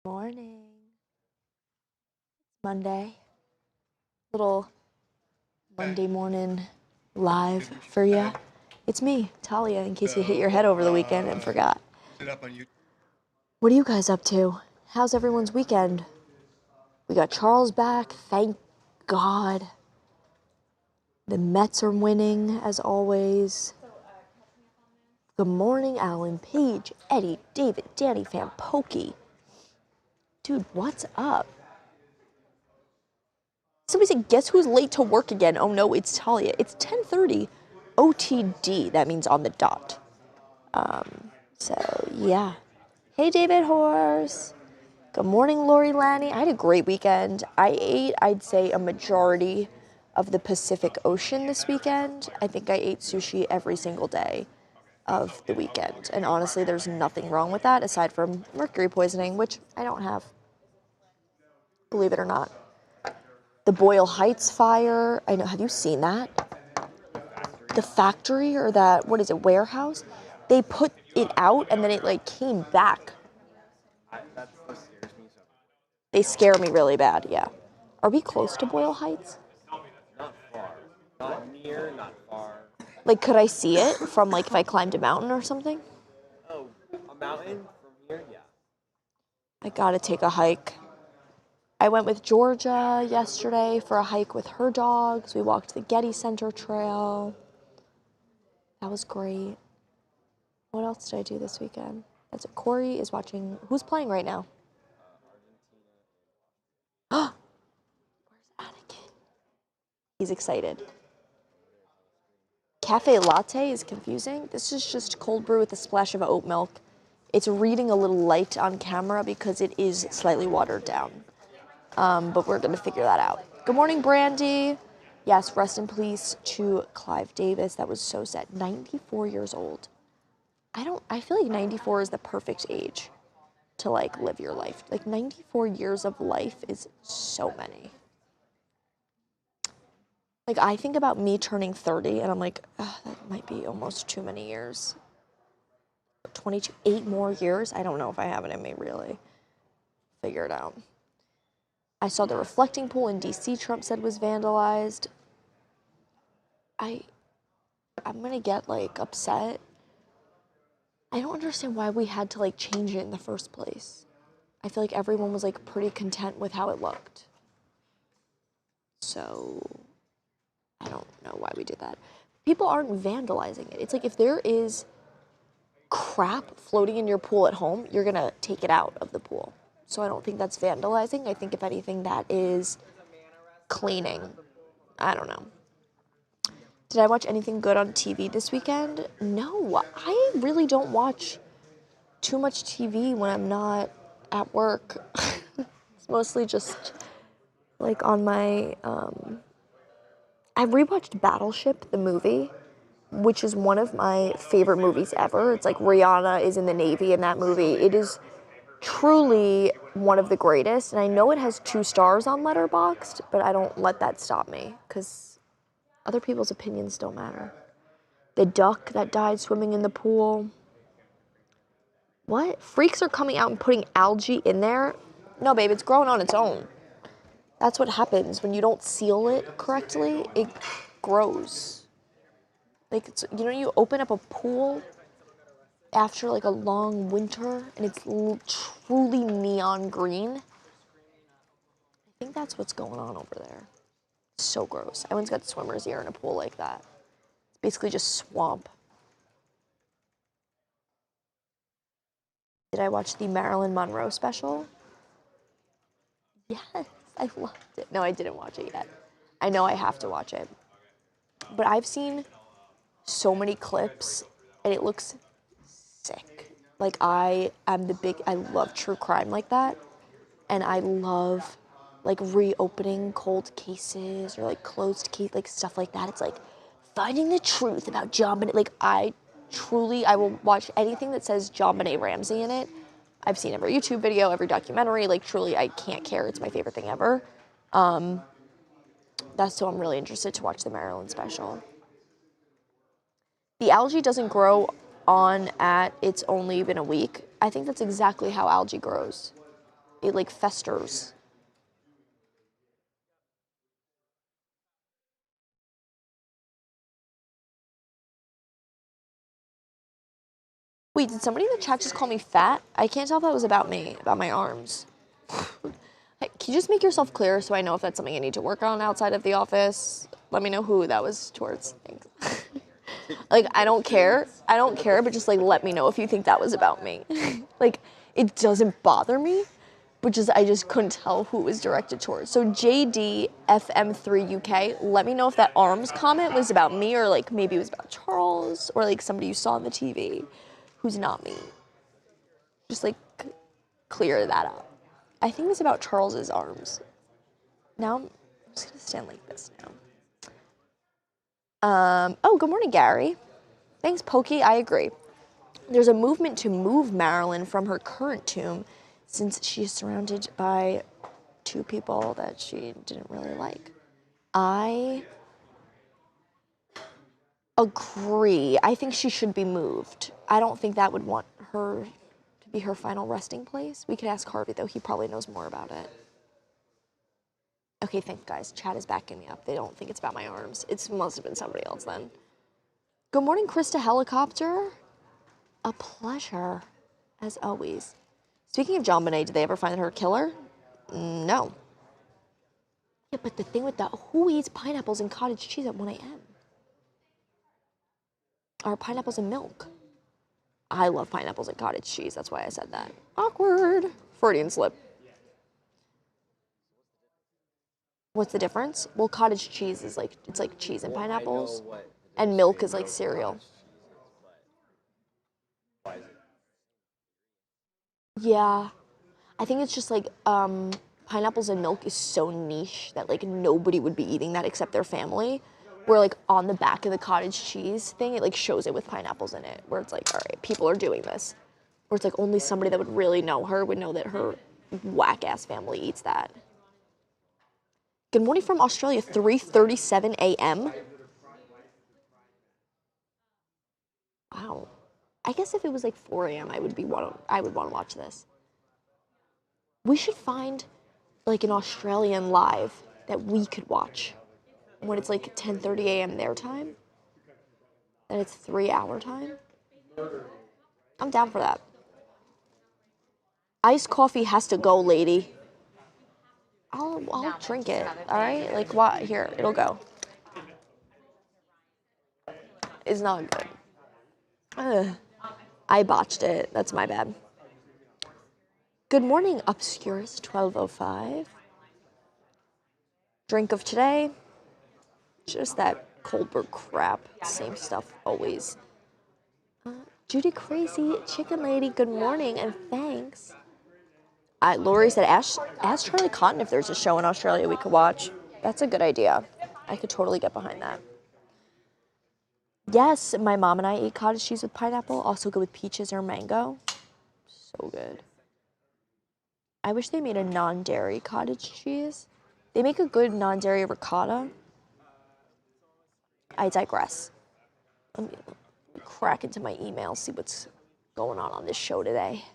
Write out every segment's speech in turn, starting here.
Morning. Monday. Little Monday morning live for ya. It's me, Talia, in case you hit your head over the weekend and forgot. What are you guys up to? How's everyone's weekend? We got Charles back, thank God. The Mets are winning, as always. Good morning, Alan, Paige, Eddie, David, Danny, Fan Pokey. Dude, what's up? Somebody said, guess who's late to work again? Oh no, it's Talia. It's 10:30 OTD. That means on the dot. So, yeah. Hey, David Horse. Good morning, Lori Lanny. I had a great weekend. I ate, I'd say, a majority of the Pacific Ocean this weekend. I think I ate sushi every single day of the weekend. And honestly, there's nothing wrong with that aside from mercury poisoning, which I don't have. Believe it or not. The Boyle Heights fire. I know. Have you seen that? The factory or that, what is it, warehouse? They put it out and then it like came back. They scare me really bad, yeah. Are we close to Boyle Heights? Not far. Not near, not far. Like, could I see it from like if I climbed a mountain or something? Oh, a mountain from here? Yeah. I gotta take a hike. I went with Georgia yesterday for a hike with her dogs. We walked the Getty Center Trail. That was great. What else did I do this weekend? That's it. Corey is watching. Who's playing right now? Where's Anakin? He's excited. Cafe latte is confusing. This is just cold brew with a splash of oat milk. It's reading a little light on camera because it is slightly watered down. But we're going to figure that out. Good morning, Brandy. Yes, rest in peace to Clive Davis. That was so sad. 94 years old. I feel like 94 is the perfect age to like live your life. Like 94 years of life is so many. Like I think about me turning 30 and I'm like, that might be almost too many years. 22, 8 more years? I don't know if I have it in me, really. Figure it out. I saw the reflecting pool in DC Trump said was vandalized. I'm gonna get like upset. I don't understand why we had to like change it in the first place. I feel like everyone was like pretty content with how it looked. So I don't know why we did that. People aren't vandalizing it. It's like if there is crap floating in your pool at home, you're gonna take it out of the pool. So I don't think that's vandalizing. I think if anything, that is cleaning. I don't know. Did I watch anything good on TV this weekend? No, I really don't watch too much TV when I'm not at work. It's mostly just like on my, I rewatched Battleship, the movie, which is one of my favorite movies ever. It's like Rihanna is in the Navy in that movie. It is truly one of the greatest, and I know it has 2 stars on Letterboxd, but I don't let that stop me, because other people's opinions don't matter. The duck that died swimming in the pool. What? Freaks are coming out and putting algae in there? No, babe, it's growing on its own. That's what happens when you don't seal it correctly. It grows. Like, you open up a pool after like a long winter and it's truly neon green. I think that's what's going on over there. So gross. Everyone's got swimmer's ear in a pool like that. It's basically just swamp. Did I watch the Marilyn Monroe special? Yes, I loved it. No, I didn't watch it yet. I know I have to watch it. But I've seen so many clips and it looks sick. Like I love true crime like that. And I love like reopening cold cases or like closed case, like stuff like that. It's like finding the truth about JonBenet. Like I will watch anything that says JonBenet Ramsey in it. I've seen every YouTube video, every documentary. Like truly, I can't care. It's my favorite thing ever. That's so I'm really interested to watch the Maryland special. The algae doesn't grow on at it's only been a week. I think that's exactly how algae grows. it like festers. Wait, did somebody in the chat just call me fat? I can't tell if that was about me, about my arms. Hey, can you just make yourself clear so I know if that's something I need to work on outside of the office? Let me know who that was towards. Thanks. Like, I don't care, but just like let me know if you think that was about me. Like, it doesn't bother me, but I just couldn't tell who it was directed towards. So JDFM3UK, let me know if that arms comment was about me or like maybe it was about Charles or like somebody you saw on the TV who's not me. Just like clear that up. I think it's about Charles's arms. Now I'm just gonna stand like this now. Oh, good morning, Gary. Thanks, Pokey. I agree. There's a movement to move Marilyn from her current tomb since she is surrounded by two people that she didn't really like. I agree. I think she should be moved. I don't think that would want her to be her final resting place. We could ask Harvey, though. He probably knows more about it. Okay, thanks, guys. Chat is backing me up. They don't think it's about my arms. It must have been somebody else then. Good morning, Krista Helicopter. A pleasure, as always. Speaking of John Bonet, did they ever find her killer? No. Yeah, but the thing with that, who eats pineapples and cottage cheese at 1 a.m.? Or pineapples and milk? I love pineapples and cottage cheese. That's why I said that. Awkward. Freudian slip. What's the difference? Well, cottage cheese is like, it's like cheese and pineapples. And milk is like cereal. Yeah. I think it's just like pineapples and milk is so niche that like nobody would be eating that except their family. Where like on the back of the cottage cheese thing, it like shows it with pineapples in it. Where it's like, all right, people are doing this. Where it's like only somebody that would really know her would know that her whack-ass family eats that. Good morning from Australia, 3:37 a.m. Wow. I guess if it was like 4 a.m., I would want to watch this. We should find like an Australian live that we could watch when it's like 10:30 a.m. their time, and it's 3-hour time. I'm down for that. Iced coffee has to go, lady. I'll drink it, all right? Like, what? Here, it'll go. It's not good. Ugh. I botched it. That's my bad. Good morning, Obscurus 1205. Drink of today, just that Colbert crap. Same stuff always. Judy Crazy, Chicken Lady, good morning and thanks. Lori said, ask Charlie Cotton if there's a show in Australia we could watch. That's a good idea. I could totally get behind that. Yes, my mom and I eat cottage cheese with pineapple. Also good with peaches or mango. So good. I wish they made a non-dairy cottage cheese. They make a good non-dairy ricotta. I digress. Let me crack into my email, see what's going on this show today.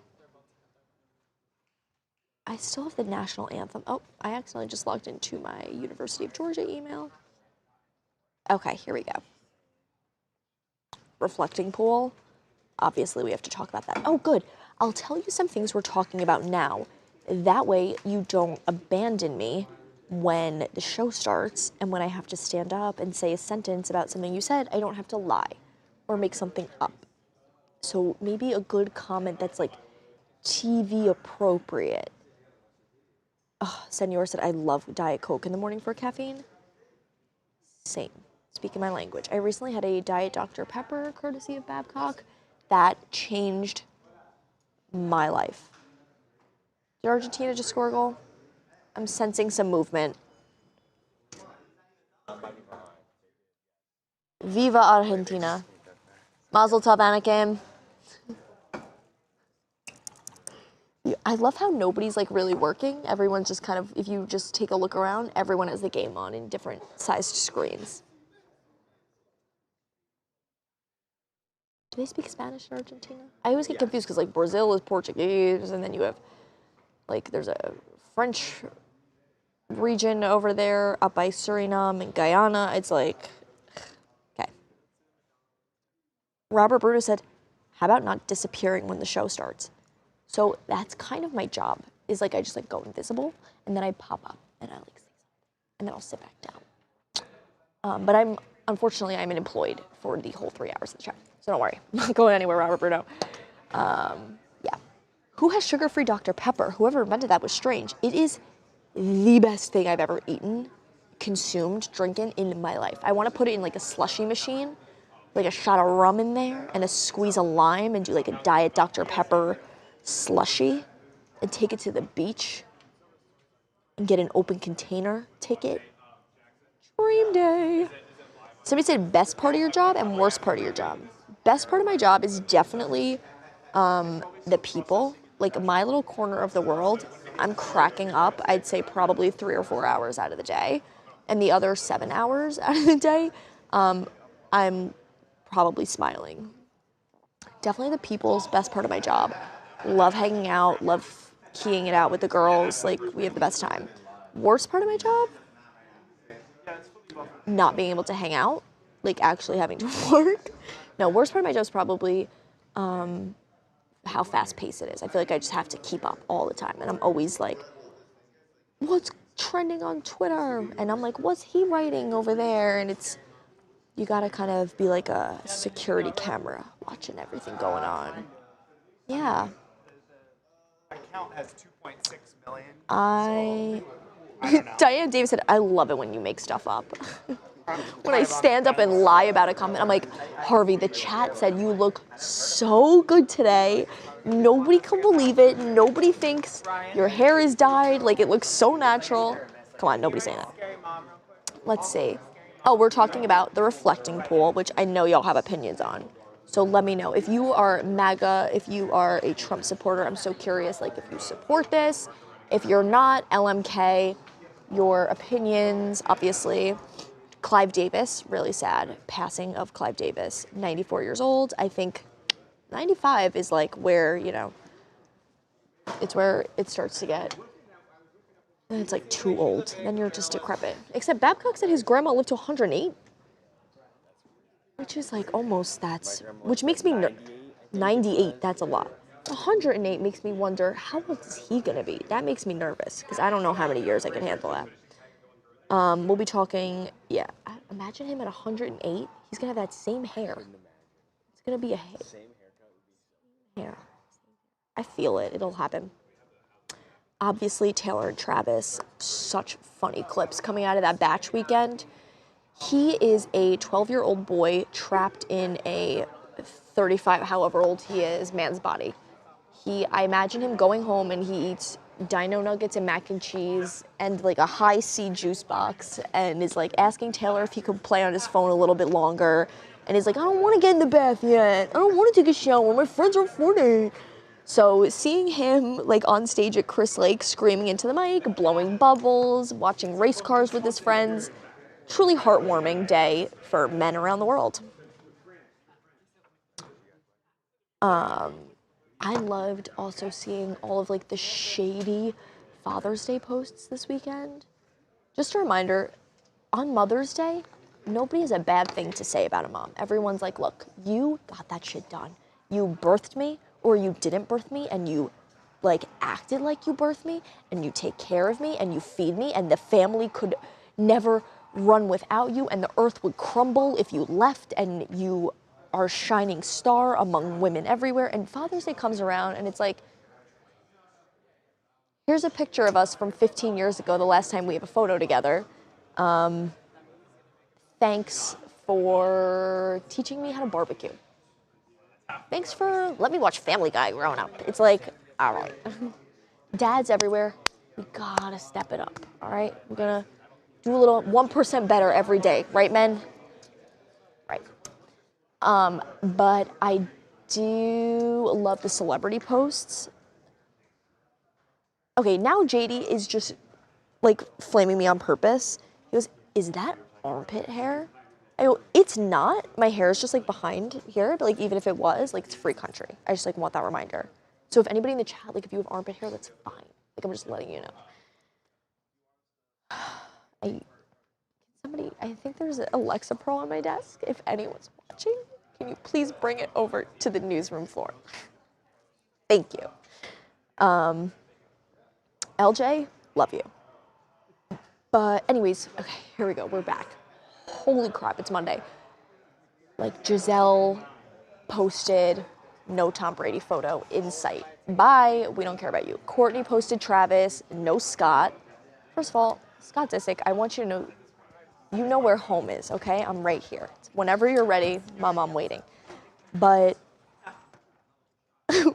I still have the national anthem. Oh, I accidentally just logged into my University of Georgia email. Okay, here we go. Reflecting pool. Obviously, we have to talk about that. Oh, good. I'll tell you some things we're talking about now. That way, you don't abandon me when the show starts and when I have to stand up and say a sentence about something you said, I don't have to lie or make something up. So maybe a good comment that's like TV appropriate. Senor said, I love Diet Coke in the morning for caffeine. Same. Speaking my language. I recently had a Diet Dr. Pepper, courtesy of Babcock. That changed my life. Did Argentina just score a goal? I'm sensing some movement. Viva Argentina. Mazel tov, Anakim. I love how nobody's like really working. Everyone's just kind of, if you just take a look around, everyone has the game on in different sized screens. Do they speak Spanish in Argentina? I always get confused because like Brazil is Portuguese and then you have Like there's a French region over there up by Suriname and Guyana. It's like, okay. Robert Bruno said, how about not disappearing when the show starts? So that's kind of my job, is like I just like go invisible and then I pop up and I like say something and then I'll sit back down. But unfortunately I'm unemployed for the whole 3 hours of the show. So don't worry, I'm not going anywhere, Robert Bruno. Yeah. Who has sugar-free Dr. Pepper? Whoever invented that was strange. It is the best thing I've ever eaten, consumed, drinking in my life. I want to put it in like a slushy machine, like a shot of rum in there and a squeeze of lime and do like a diet Dr. Pepper slushy and take it to the beach and get an open container ticket. Dream day. Somebody said best part of your job and worst part of your job. Best part of my job is definitely the people. Like my little corner of the world, I'm cracking up, I'd say probably 3 or 4 hours out of the day. And the other 7 hours out of the day, I'm probably smiling. Definitely the people's best part of my job. Love hanging out, love keying it out with the girls. Like we have the best time. Worst part of my job? Not being able to hang out, like actually having to work. No, worst part of my job is probably how fast-paced it is. I feel like I just have to keep up all the time. And I'm always like, what's trending on Twitter? And I'm like, what's he writing over there? And it's, you gotta kind of be like a security camera watching everything going on. Yeah. My account has 2.6 million. Diane Davis said, I love it when you make stuff up. When I stand up and lie about a comment, I'm like, Harvey, the chat said you look so good today. Nobody can believe it. Nobody thinks your hair is dyed. Like, it looks so natural. Come on, nobody's saying that. Let's see. Oh, we're talking about the reflecting pool, which I know y'all have opinions on. So let me know. If you are MAGA, if you are a Trump supporter, I'm so curious, like, if you support this. If you're not, LMK, your opinions, obviously. Clive Davis, really sad, passing of Clive Davis, 94 years old. I think 95 is like where, you know, it's where it starts to get, it's like too old. Then you're just decrepit. Except Babcock said his grandma lived to 108, which is like almost which makes me, 98, that's a lot. 108 makes me wonder, how old is he gonna be? That makes me nervous, because I don't know how many years I can handle that. We'll be talking, yeah, imagine him at 108. He's gonna have that same hair. It's gonna be a hair. I feel it, it'll happen. Obviously, Taylor and Travis, such funny clips coming out of that batch weekend. He is a 12-year-old boy trapped in a 35, however old he is, man's body. I imagine him going home and he eats dino nuggets and mac and cheese and like a high C juice box and is like asking Taylor if he could play on his phone a little bit longer. And he's like, I don't want to get in the bath yet. I don't want to take a shower. My friends are 40. So seeing him like on stage at Chris Lake screaming into the mic, blowing bubbles, watching race cars with his friends, truly heartwarming day for men around the world. I loved also seeing all of like the shady Father's Day posts this weekend. Just a reminder, on Mother's Day, nobody has a bad thing to say about a mom. Everyone's like, look, you got that shit done. You birthed me or you didn't birth me and you like acted like you birthed me and you take care of me and you feed me and the family could never run without you and the earth would crumble if you left and you are a shining star among women everywhere. And Father's Day comes around and it's like, here's a picture of us from 15 years ago, the last time we have a photo together. Thanks for teaching me how to barbecue. Thanks for letting me watch Family Guy growing up. It's like, all right. Dads everywhere, we gotta step it up, all right? We're gonna do a little 1% better every day, right, men? Right. But I do love the celebrity posts. Okay, now JD is just like flaming me on purpose. He goes, is that armpit hair? I go, it's not. My hair is just like behind here, but like even if it was, like it's free country. I just like want that reminder. So if anybody in the chat, like if you have armpit hair, that's fine. Like, I'm just letting you know. I think there's an Alexa Pro on my desk. If anyone's watching, can you please bring it over to the newsroom floor? Thank you. LJ, love you. But anyways, okay, here we go, we're back. Holy crap, it's Monday. Like, Giselle posted no Tom Brady photo in sight. Bye, we don't care about you. Courtney posted Travis, no Scott. First of all, Scott Disick, I want you to know, you know where home is, okay? I'm right here. Whenever you're ready, Mom, I'm waiting. But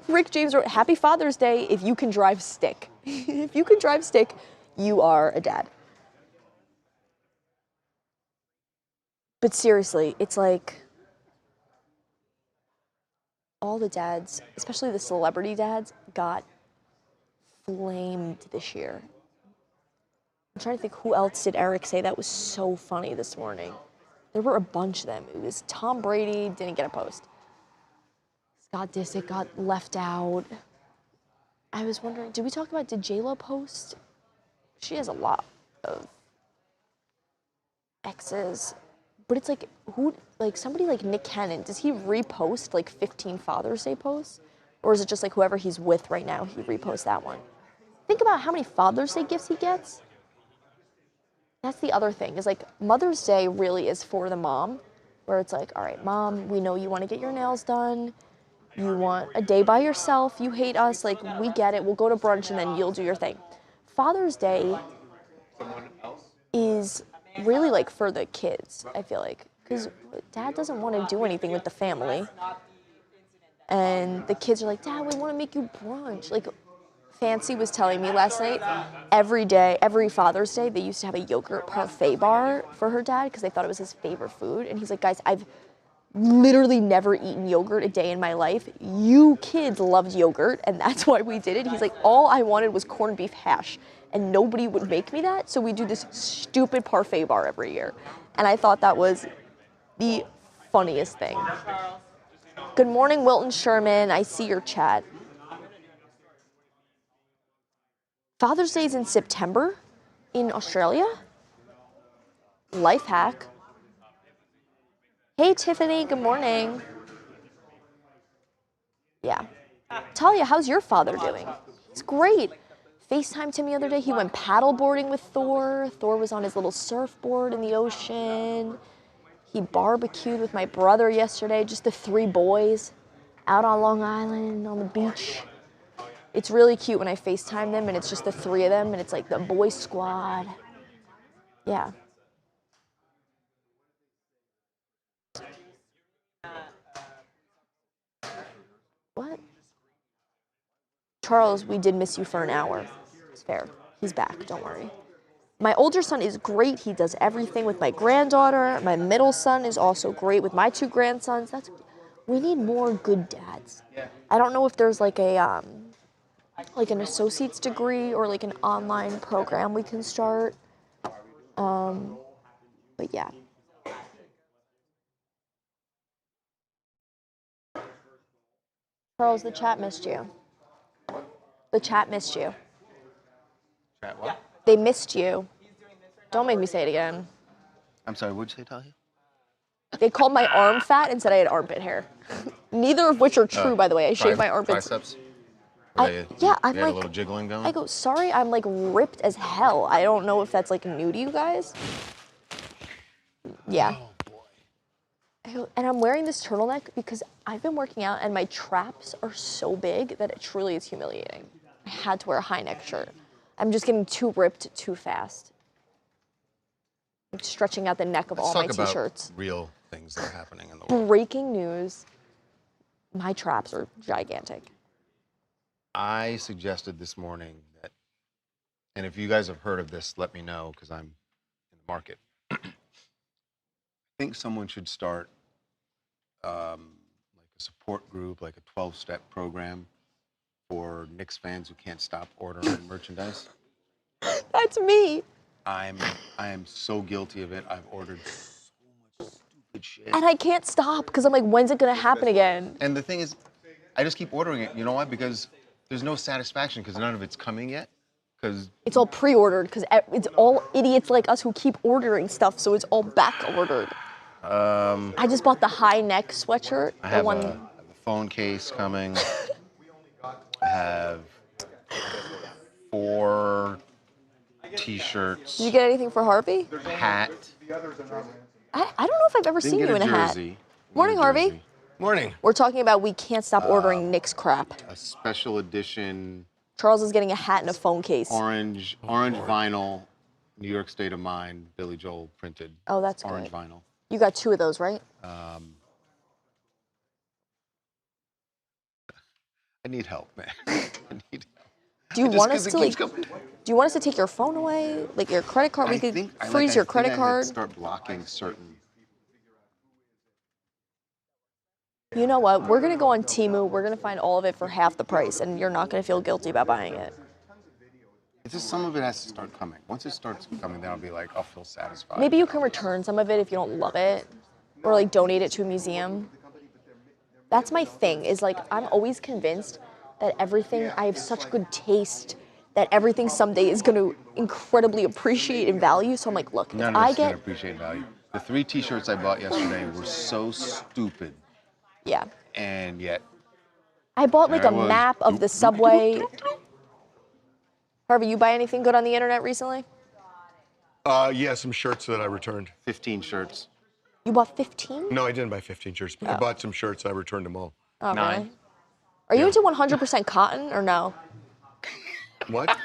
Rick James wrote, Happy Father's Day if you can drive stick. If you can drive stick, you are a dad. But seriously, it's like all the dads, especially the celebrity dads, got flamed this year. I'm trying to think who else did Eric say that was so funny this morning. There were a bunch of them. It was Tom Brady, didn't get a post. Scott Disick got left out. I was wondering, did J-Lo post? She has a lot of exes. But it's like, somebody like Nick Cannon, does he repost like 15 Father's Day posts? Or is it just like whoever he's with right now, he reposts that one? Think about how many Father's Day gifts he gets. That's the other thing, is like Mother's Day really is for the mom, where it's like, all right, Mom, we know you want to get your nails done. You want a day by yourself. You hate us. Like, we get it. We'll go to brunch and then you'll do your thing. Father's Day is really like for the kids, I feel like, because Dad doesn't want to do anything with the family. And the kids are like, Dad, we want to make you brunch. Like, Fancy was telling me last night, every day, every Father's Day, they used to have a yogurt parfait bar for her dad because they thought it was his favorite food. And he's like, guys, I've literally never eaten yogurt a day in my life. You kids loved yogurt, and that's why we did it. He's like, all I wanted was corned beef hash, and nobody would make me that, so we do this stupid parfait bar every year. And I thought that was the funniest thing. Good morning, Wilton Sherman. I see your chat. Father's Day is in September in Australia? Life hack. Hey, Tiffany, good morning. Yeah. Talia, how's your father doing? It's great. FaceTimed him the other day. He went paddleboarding with Thor. Thor was on his little surfboard in the ocean. He barbecued with my brother yesterday, just the three boys out on Long Island on the beach. It's really cute when I FaceTime them and it's just the three of them and it's like the boy squad. Yeah. What? Charles, we did miss you for an hour. It's fair. He's back, don't worry. My older son is great. He does everything with my granddaughter. My middle son is also great with my two grandsons. We need more good dads. I don't know if there's like a like an associate's degree or like an online program we can start. But yeah. Charles, the chat missed you. The chat missed you. Chat what? They missed you. Don't make me say it again. I'm sorry, what'd you say, Talia? They called my arm fat and said I had armpit hair. Neither of which are true, by the way. I shaved my armpits. Triceps? I'm you like, had a little jiggling going? I go, sorry, I'm like ripped as hell. I don't know if that's like new to you guys. Yeah. Oh, boy. I go, and I'm wearing this turtleneck because I've been working out and my traps are so big that it truly is humiliating. I had to wear a high neck shirt. I'm just getting too ripped too fast. I'm stretching out the neck of all my t-shirts. Let's talk about real things that are happening in the world. Breaking news. My traps are gigantic. I suggested this morning that, and if you guys have heard of this, let me know because I'm in the market. I think someone should start like a support group, like a 12-step program for Knicks fans who can't stop ordering merchandise. That's me. I am so guilty of it. I've ordered so much stupid shit. And I can't stop because I'm like, when's it going to happen again? And the thing is, I just keep ordering it. You know why? Because there's no satisfaction because none of it's coming yet. Because It's all pre-ordered because it's all idiots like us who keep ordering stuff, so it's all back-ordered. I just bought the high neck sweatshirt. I The have one. a phone case coming. I have 4 T-shirts. Did you get anything for Harvey? A hat. I don't know if I've ever Didn't seen get you a in a hat. jersey. Morning, Didn't get a Harvey. jersey. Morning. We're talking about we can't stop ordering Nick's crap. A special edition Charles is getting a hat and a phone case. orange vinyl, New York State of Mind, Billy Joel printed. Oh, that's orange good. vinyl. You got 2 of those, right? I need help, man. I need help. Do you Just want 'cause us it to keeps like? coming. Do you want us to take your phone away, like your credit card? We could freeze your credit I card. start blocking certain. You know what? We're gonna go on Temu. We're gonna find all of it for half the price, and you're not gonna feel guilty about buying it. It's just some of it has to start coming. Once it starts coming, then I'll be like, I'll feel satisfied. Maybe you can return some of it if you don't love it, or like donate it to a museum. That's my thing. Is like I'm always convinced that everything. I have such good taste that everything someday is gonna incredibly appreciate in value. So I'm like, look, None if of I us can get appreciate value. The 3 T-shirts I bought yesterday were so stupid, yeah. and yet I bought like there a I was. map of the subway. Harvey, you buy anything good on the internet recently? Yeah, some shirts that I returned. 15 shirts. You bought 15? No, I didn't buy 15 shirts, but I bought some shirts. I returned them all. Oh, 9. really? Are you into 100% cotton or no? What?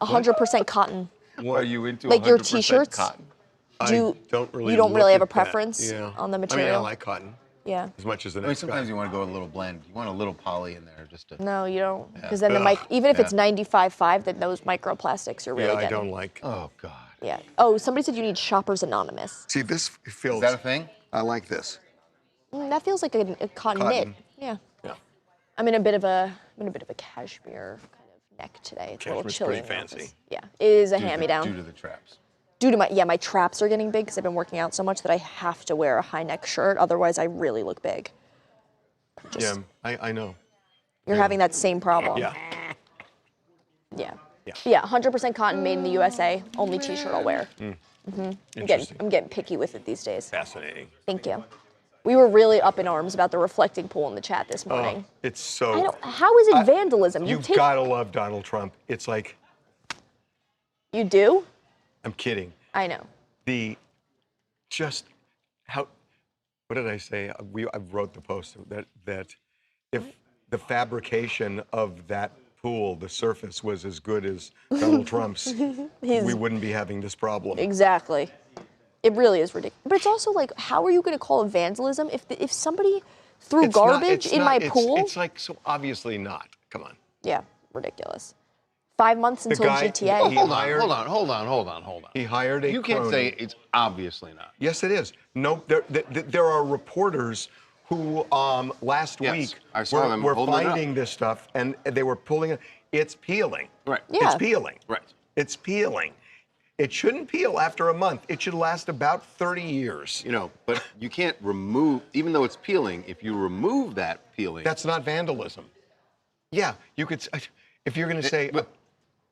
100% cotton. What are you into? Like your 100% T-shirts? cotton? You don't really don't look really have a at that. preference Yeah. on the I mean, material? I like cotton Yeah. as much as the I mean, next sometimes guy. you want to go a little blend. You want a little poly in there just to. No, you don't. Yeah. Because then the Ugh. even if it's Yeah. 95.5, then those microplastics are really Yeah, I getting. don't like. Oh God. Yeah. Oh, somebody said you need Shoppers Anonymous. See, this feels. Is that a thing? I like this. That feels like a cotton knit. Cotton. Yeah. Yeah. I'm in a bit of a cashmere kind of neck today. It's a little Cashmere's chilly. pretty in the fancy. office. Yeah, it is a Due to- hand-me-down. Due to the traps. Due to my traps are getting big because I've been working out so much that I have to wear a high neck shirt. Otherwise, I really look big. Yeah, I know. You're having that same problem. Yeah. Yeah. Yeah. Yeah. 100% cotton, made in the USA. Only T-shirt I'll wear. Interesting. I'm getting picky with it these days. Fascinating. Thank you. We were really up in arms about the reflecting pool in the chat this morning. It's so. How is it vandalism? You've got to love Donald Trump. It's like, You do? I'm kidding. I know. What did I say? I wrote the post that if the fabrication of that pool, the surface was as good as Donald Trump's, we wouldn't be having this problem. Exactly. It really is ridiculous. But it's also like, how are you going to call it vandalism if somebody threw It's not- garbage it's in not- my it's- pool? It's like, so obviously not. Come on. Yeah, ridiculous. 5 months until guy- GTA. he- Hold hired- on. He hired a You can't crony. say it's obviously not. Yes, it is. No, there are reporters who last Yes, week I saw them were holding it up. finding this stuff, and they were pulling it. It's peeling. Right. Yeah. It's peeling. Right. It's peeling. It shouldn't peel after a month. It should last about 30 years. You know, but you can't remove, even though it's peeling, if you remove that peeling. That's not vandalism. Yeah, you could, if you're going to say, but-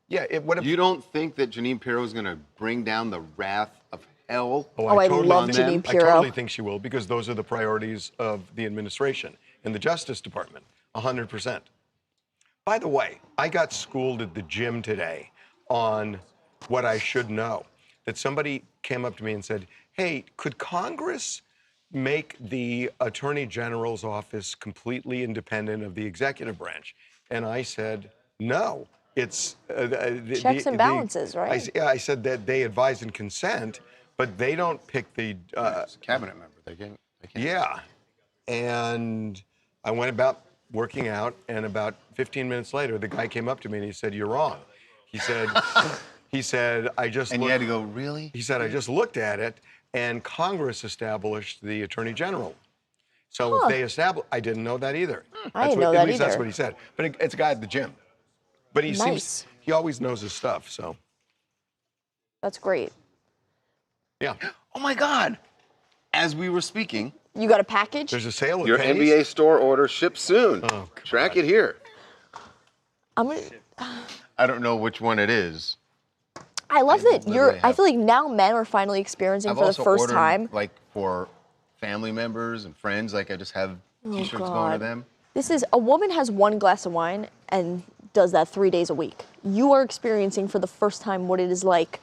yeah, what if, You don't think that Janine Pirro is going to bring down the wrath of hell? Oh, I love Janine I Pirro. totally think she will, because those are the priorities of the administration and the Justice Department, 100%. By the way, I got schooled at the gym today on what I should know. That somebody came up to me and said, hey, could Congress make the Attorney General's office completely independent of the executive branch? And I said, no. It's Checks and balances, right? I said that they advise and consent, but they don't pick the. It's a cabinet member. They can't. Yeah, and I went about working out, and about 15 minutes later, the guy came up to me and he said, "You're wrong." He said, "I just." And looked, you had to go, really? He said, "I just looked at it, and Congress established the Attorney General. So if they establish, I didn't know that either. I didn't know that At least that's either. what he said. But it's a guy at the gym. But he Nice. he always knows his stuff. So That's great. yeah, Oh my God! As we were speaking, You got a package? there's a sale at your Penny's. NBA store order ships soon. Oh, God. Track it here. I'm gonna, I don't know which one it is. I love that literally I have- feel like now men are finally experiencing I've for the also first ordered, time. like, for family members and friends, like I just have T-shirts going to God. them. This is a woman has one glass of wine and does that 3 days a week. You are experiencing for the first time what it is like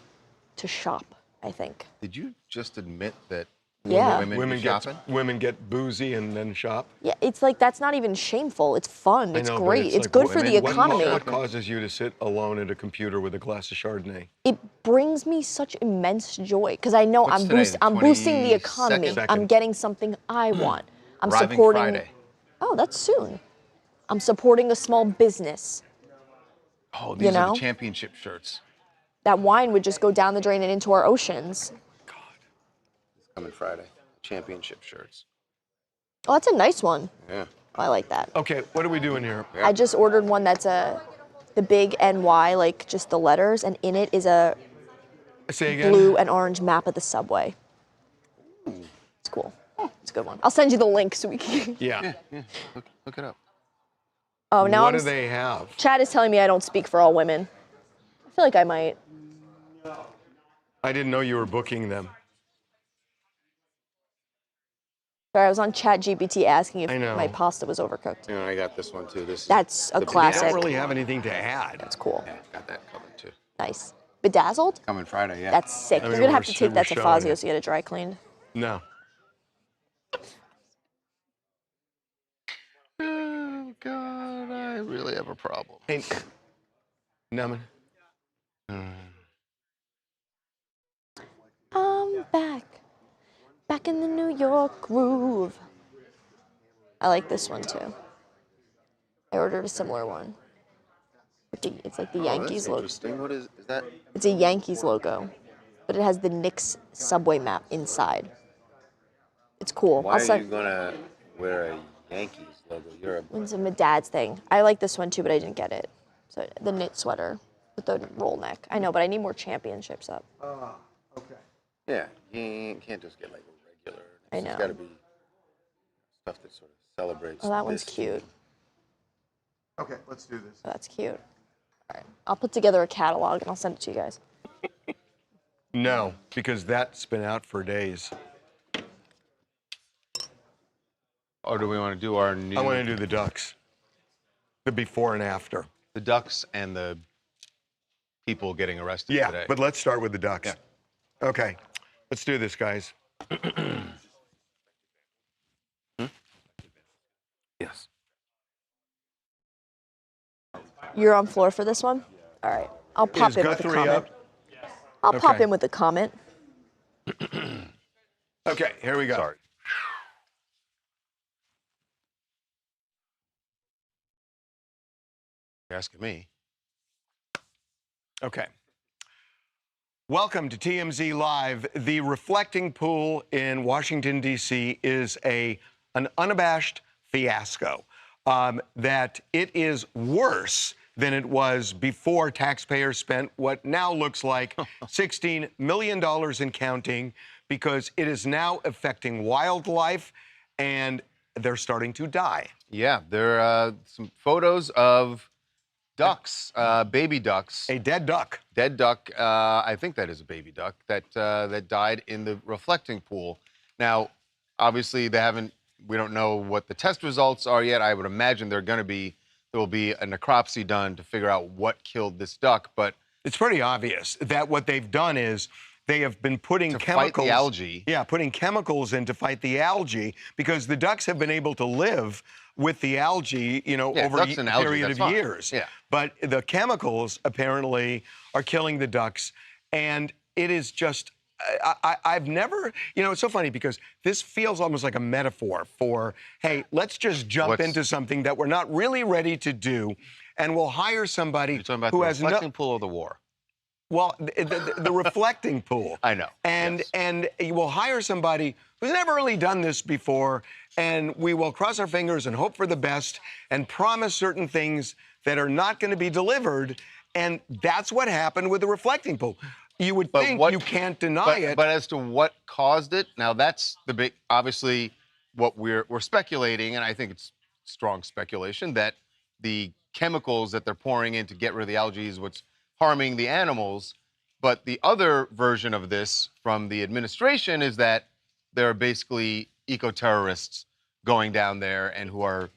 to shop, I think. Did you just admit that Yeah. women shopping? Women get boozy and then shop. Yeah, it's like that's not even shameful. It's fun. It's I know, but great. It's like, good for the what economy. causes you to sit alone at a computer with a glass of Chardonnay? It brings me such immense joy because I know What's I'm today, I'm boosting the economy. 22nd? I'm getting something I want. I'm Arriving supporting. Friday. Oh, that's soon. I'm supporting a small business. Oh, these are know? the championship shirts. That wine would just go down the drain and into our oceans. It's coming Friday. Championship shirts. Oh, that's a nice one. Yeah. I like that. Okay, what are we doing here? Yeah. I just ordered one that's the big NY, like just the letters, and in it is a Say again. blue and orange map of the subway. It's cool. It's a good one. I'll send you the link so we can. Yeah. Yeah. Look it up. Oh, now What I'm. do they have? Chad is telling me I don't speak for all women. I feel like I might. I didn't know you were booking them. Sorry, I was on Chat GPT asking if I know. my pasta was overcooked. Yeah, I got this one too. This That's a the They classic. don't really have anything to add. That's cool. Yeah, got that covered too. Nice. Bedazzled? Coming Friday, yeah. That's sick. I mean, You're gonna have we're to take that to showing Fazio's it. to get it dry cleaned. No. Oh God, I really have a problem. Hey, Naman. I'm back in the New York groove. I like this one too. I ordered a similar one. It's like the Oh, Yankees that's logo. interesting. What is that? It's a Yankees logo, but it has the Knicks subway map inside. It's cool. Why are you gonna wear a Yankees logo? You're a It's my dad's thing. I like this one too, but I didn't get it. So the knit sweater with the roll neck. I know, but I need more championships up. Okay. yeah. You can't just get like a regular. I It's know. got to be stuff that sort of celebrates. Oh, that one's this cute. Okay, let's do this. Oh, that's cute. All right, I'll put together a catalog and I'll send it to you guys. No, because that's been out for days. Or do we want to do our new? I want to do the ducks. The before and after. the ducks and the people getting arrested Yeah, today. but let's start with the ducks. Yeah. Okay, let's do this, guys. Yes. You're on floor for this one? All right. I'll pop Is in with a Guthrie comment. up? I'll pop Okay. in with a comment. Okay, here we go. Sorry. You're asking me. Okay. Welcome to TMZ Live. The reflecting pool in Washington, D.C. is an unabashed fiasco. That it is worse than it was before taxpayers spent what now looks like $16 million and counting, because it is now affecting wildlife and they're starting to die. Yeah, there are some photos of ducks, baby ducks. A dead duck. Dead duck, I think that is a baby duck, that died in the reflecting pool. Now, obviously, we don't know what the test results are yet. I would imagine there will be a necropsy done to figure out what killed this duck, but It's pretty obvious that what they've done is they have been putting to chemicals. fight the algae. Yeah, putting chemicals in to fight the algae, because the ducks have been able to live with the algae, Yeah, over ducks a and algae, period that's of fine. years. Yeah. But the chemicals apparently are killing the ducks, and it is just. I've never, it's so funny because this feels almost like a metaphor for, hey, let's just jump into something that we're not really ready to do, and we'll hire somebody You're talking about who the has reflecting pool of the war. well, the reflecting pool. I know, And yes. and you will hire somebody who's never really done this before, and we will cross our fingers and hope for the best and promise certain things that are not going to be delivered. And that's what happened with the reflecting pool. You would But think what- you can't deny it. But as to what caused it, now that's the big, obviously, what we're speculating, and I think it's strong speculation, that the chemicals that they're pouring in to get rid of the algae is what's harming the animals. But the other version of this from the administration is that there are basically eco-terrorists going down there and who are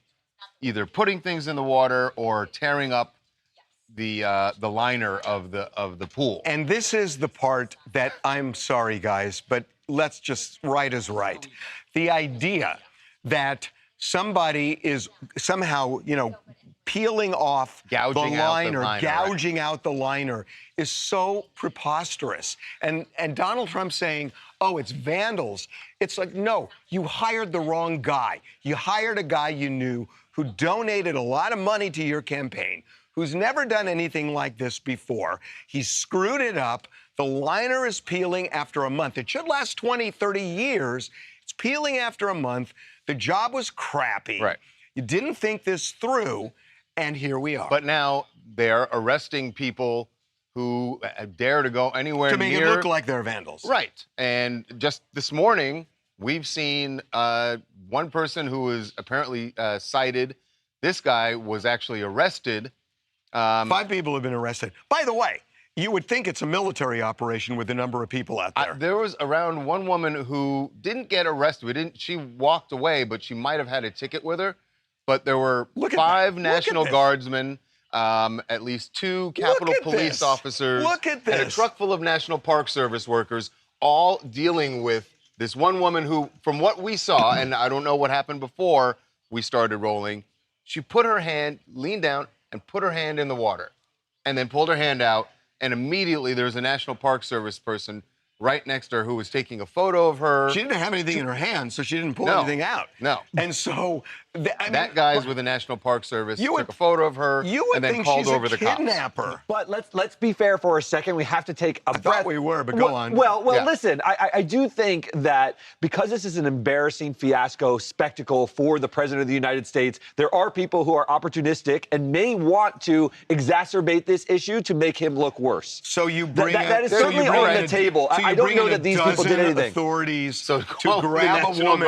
either putting things in the water or tearing up the liner of the pool. And this is the part that I'm sorry, guys, but let's just right is right. The idea that somebody is somehow, peeling off Gouging the out the liner, liner, gouging out the liner is so preposterous. And Donald Trump saying, oh, it's vandals. It's like, no, you hired the wrong guy. You hired a guy you knew who donated a lot of money to your campaign, who's never done anything like this before. He screwed it up. The liner is peeling after a month. It should last 20, 30 years. It's peeling after a month. The job was crappy. Right. You didn't think this through, and here we are. But now they're arresting people who dare to go anywhere to make near. it look like they're vandals. Right. And just this morning, we've seen one person who was apparently cited. This guy was actually arrested. 5 people have been arrested. By the way, you would think it's a military operation with the number of people out there. There was around one woman who didn't get arrested. She walked away, but she might have had a ticket with her. But there were 5 National Guardsmen, at least 2 Capitol Police officers, and a truck full of National Park Service workers, all dealing with this one woman who, from what we saw, and I don't know what happened before we started rolling, she put her hand, leaned down, and put her hand in the water, and then pulled her hand out, and immediately there was a National Park Service person right next to her who was taking a photo of her. She didn't have anything in her hand, so she didn't pull anything out. No. And so that guy's with the National Park Service took a photo of her and then called over the cops. Kidnapper. But let's be fair for a second. We have to take a breath. I thought we were, but go on. Well, listen, I do think that because this is an embarrassing fiasco spectacle for the President of the United States, there are people who are opportunistic and may want to exacerbate this issue to make him look worse. So you bring that is certainly on the table. I don't know that these people did anything. Authorities to grab a woman.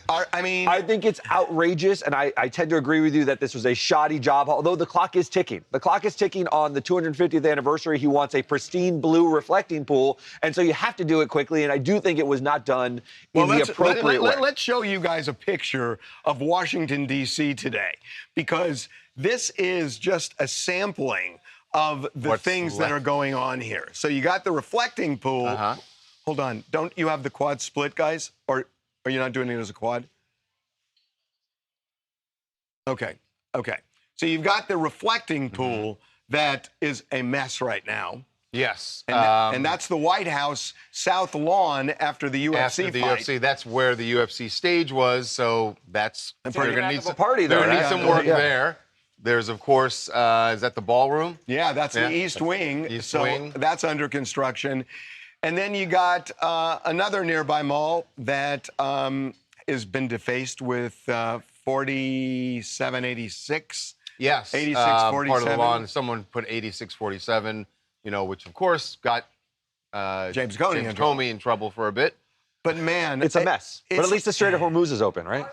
I think it's outrageous, and I tend to agree with you that this was a shoddy job, although the clock is ticking. The clock is ticking on the 250th anniversary. He wants a pristine blue reflecting pool, and so you have to do it quickly, and I do think it was not done in the appropriate way. Let's show you guys a picture of Washington, D.C. today, because this is just a sampling of the things that are going on here. So you got the reflecting pool. Hold on. Don't you have the quad split, guys? Or are you not doing it as a quad? Okay. So you've got the reflecting pool that is a mess right now. Yes. And that's the White House South Lawn after the UFC after the fight. UFC, that's where the UFC stage was, so that's they're going to need some party there. They're going to need some work there. There's, of course, is that the ballroom? Yeah, that's the East Wing. East Wing. That's under construction. And then you got another nearby mall that has been defaced with 4786. Yes. 8647. Part of the law. Someone put 8647, which, of course, got James Comey in trouble for a bit. But, man. It's a mess. But at least the Strait of Hormuz is open, right?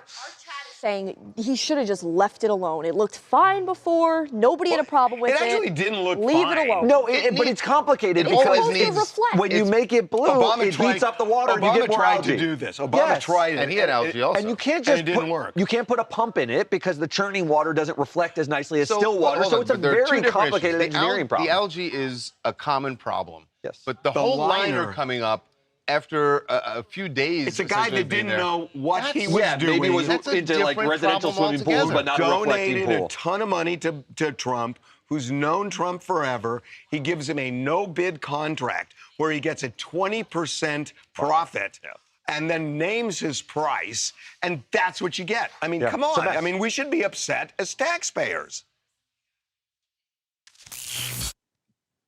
Saying he should have just left it alone. It looked fine before. Nobody had a problem with it. It actually didn't look Leave fine. it alone. No, but it's complicated because when you make it blue, it heats up the water and you get more algae. Obama tried to do this. Obama tried it. And he had algae also. And you can't just it didn't work. You can't put a pump in it because the churning water doesn't reflect as nicely as still water. So it's a very complicated engineering problem. The algae is a common problem. Yes. But the whole liner coming up after a few days. It's a guy that didn't know what he was doing. Maybe he was into like residential swimming pools, but not a reflecting pool. Donated a ton of money to Trump, who's known Trump forever. He gives him a no-bid contract where he gets a 20% profit. And then names his price, and that's what you get. I mean, come on. I mean, we should be upset as taxpayers.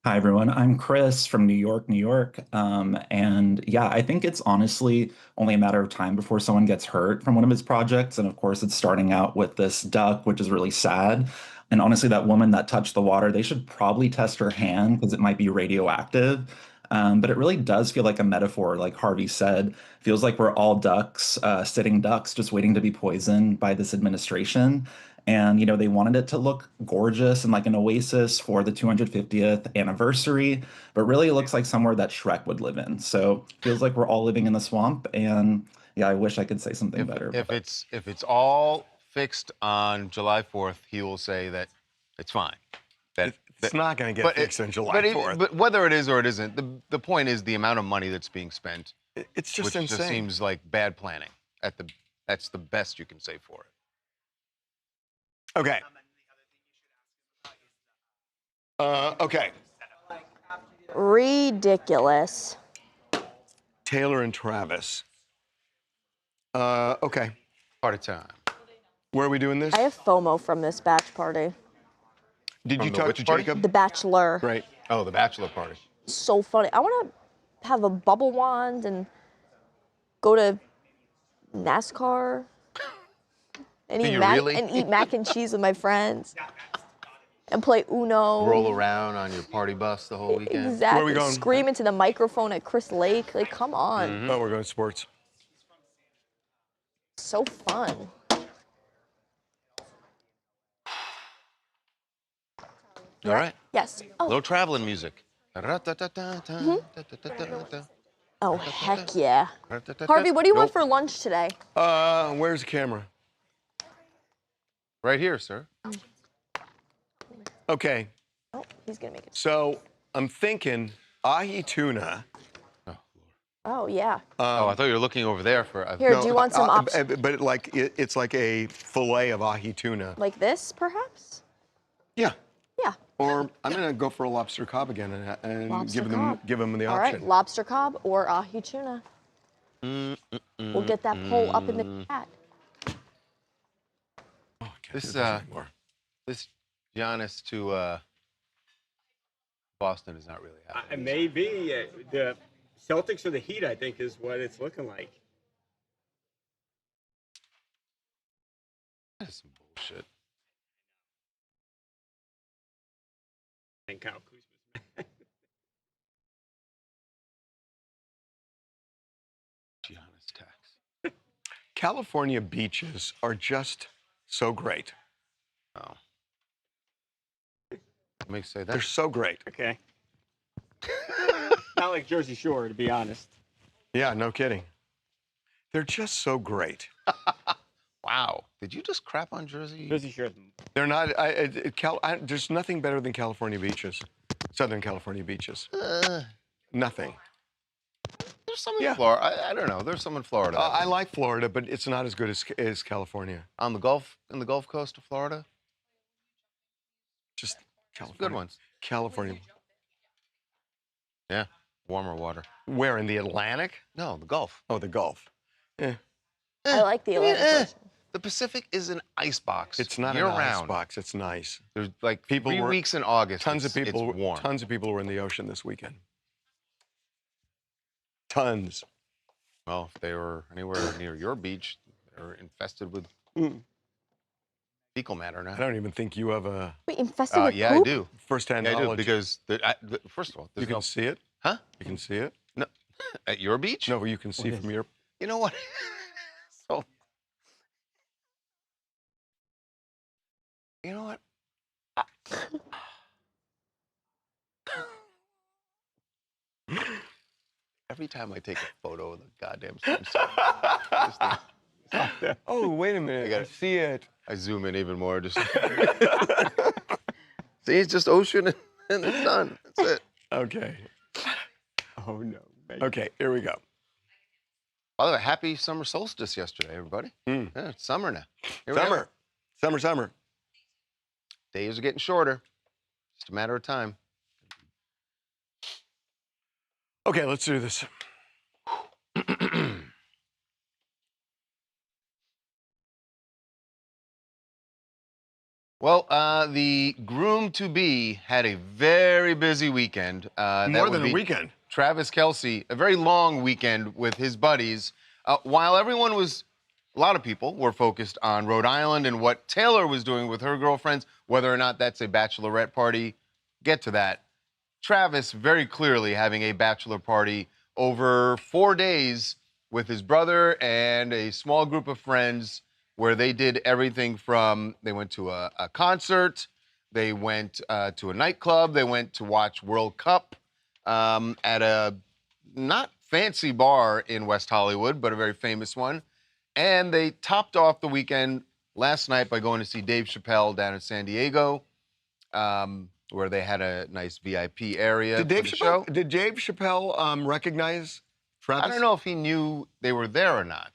Hi, everyone. I'm Chris from New York, New York. And yeah, I think it's honestly only a matter of time before someone gets hurt from one of his projects. And of course, it's starting out with this duck, which is really sad. And honestly, that woman that touched the water, they should probably test her hand because it might be radioactive. But it really does feel like a metaphor, like Harvey said. Feels like we're all ducks, sitting ducks, just waiting to be poisoned by this administration. And, they wanted it to look gorgeous and like an oasis for the 250th anniversary, but really it looks like somewhere that Shrek would live in. So feels like we're all living in the swamp. And yeah, I wish I could say something better. If but it's all fixed on July 4th, he will say that it's fine. It's not going to get fixed on July 4th. But whether it is or it isn't, the point is the amount of money that's being spent. It's just which insane. just seems like bad planning. That's the best you can say for it. Okay. Okay. Ridiculous. Taylor and Travis. Okay. Party time. Where are we doing this? I have FOMO from this batch party. Did you From the talk which to party? Jacob? The Bachelor. Right. Oh, the bachelor party. So funny. I want to have a bubble wand and go to NASCAR and Do eat you mac really? and eat mac and cheese with my friends and play Uno. Roll around on your party bus the whole weekend. Exactly. Where are we going? Scream into the microphone at Chris Lake. Like, come on. Oh, we're going to sports. So fun. All right. Yes. A Oh. little traveling music. Oh, heck yeah. Harvey, what do you want for lunch today? Where's the camera? Right here, sir. Okay. Oh, he's going to make it. So I'm thinking ahi tuna. Oh, yeah. Oh, I thought you were looking over there for. Here, do you want some options? But it's like a fillet of ahi tuna. Like this, perhaps? Yeah. Yeah. Or I'm gonna go for a lobster cob again and Lobster give cob. them the All option. right, lobster cob or ahi tuna. We'll get that poll up in the chat. Oh, I can't This do this anymore. this Giannis to Boston is not really happening. Maybe the Celtics or the Heat, I think, is what it's looking like. That is some bullshit. And Kyle Kuzma's. Giannis tax. California beaches are just so great. Oh. What makes you say They're that? so great. Okay. Not like Jersey Shore, to be honest. Yeah, no kidding. They're just so great. Wow. Did you just crap on Jersey? Jersey Shore. They're not. There's nothing better than California beaches, Southern California beaches. Nothing. There's some in Florida. I don't know. There's some in Florida. I like Florida, but it's not as good as California. On the Gulf, in the Gulf Coast of Florida. Just California. Good ones. California. Yeah. Warmer water. Where, in the Atlantic? No, the Gulf. Oh, the Gulf. Eh. I like the Atlantic version. The Pacific is an ice box. It's not year an ice round. box. It's nice. There's like People 3 were- weeks in August. Tons of people. It's warm. Tons of people were in the ocean this weekend. Tons. Well, if they were anywhere near your beach, they're infested with fecal matter now. I don't even think you have a Wait, infested with Yeah, poop? I do. first-hand Yeah, I do knowledge. because first of all, You there's can no, see it. huh? You can see it. No, at your beach? No, you can see What from is- your. You know what? So, you know what? Every time I take a photo of the goddamn swimsuit, I just think, Oh, wait a minute. got I it. see it. I zoom in even more. Just see, it's just ocean and the sun. That's it. Okay. Oh, no. Okay. Here we go. By the way, happy summer solstice yesterday, everybody. Yeah, it's summer now. Here we are. Summer. Days are getting shorter. Just a matter of time. Okay, let's do this. Well, the groom-to-be had a very busy weekend. More than a weekend. Travis Kelce, a very long weekend with his buddies. While a lot of people were focused on Rhode Island and what Taylor was doing with her girlfriends, whether or not that's a bachelorette party, get to that. Travis very clearly having a bachelor party over 4 days with his brother and a small group of friends where they did everything from they went to a concert, they went to a nightclub, they went to watch World Cup at a not fancy bar in West Hollywood, but a very famous one. And they topped off the weekend last night by going to see Dave Chappelle down in San Diego, where they had a nice VIP area Did for Dave the Chappelle, show. did Dave Chappelle recognize Travis? I don't know if he knew they were there or not.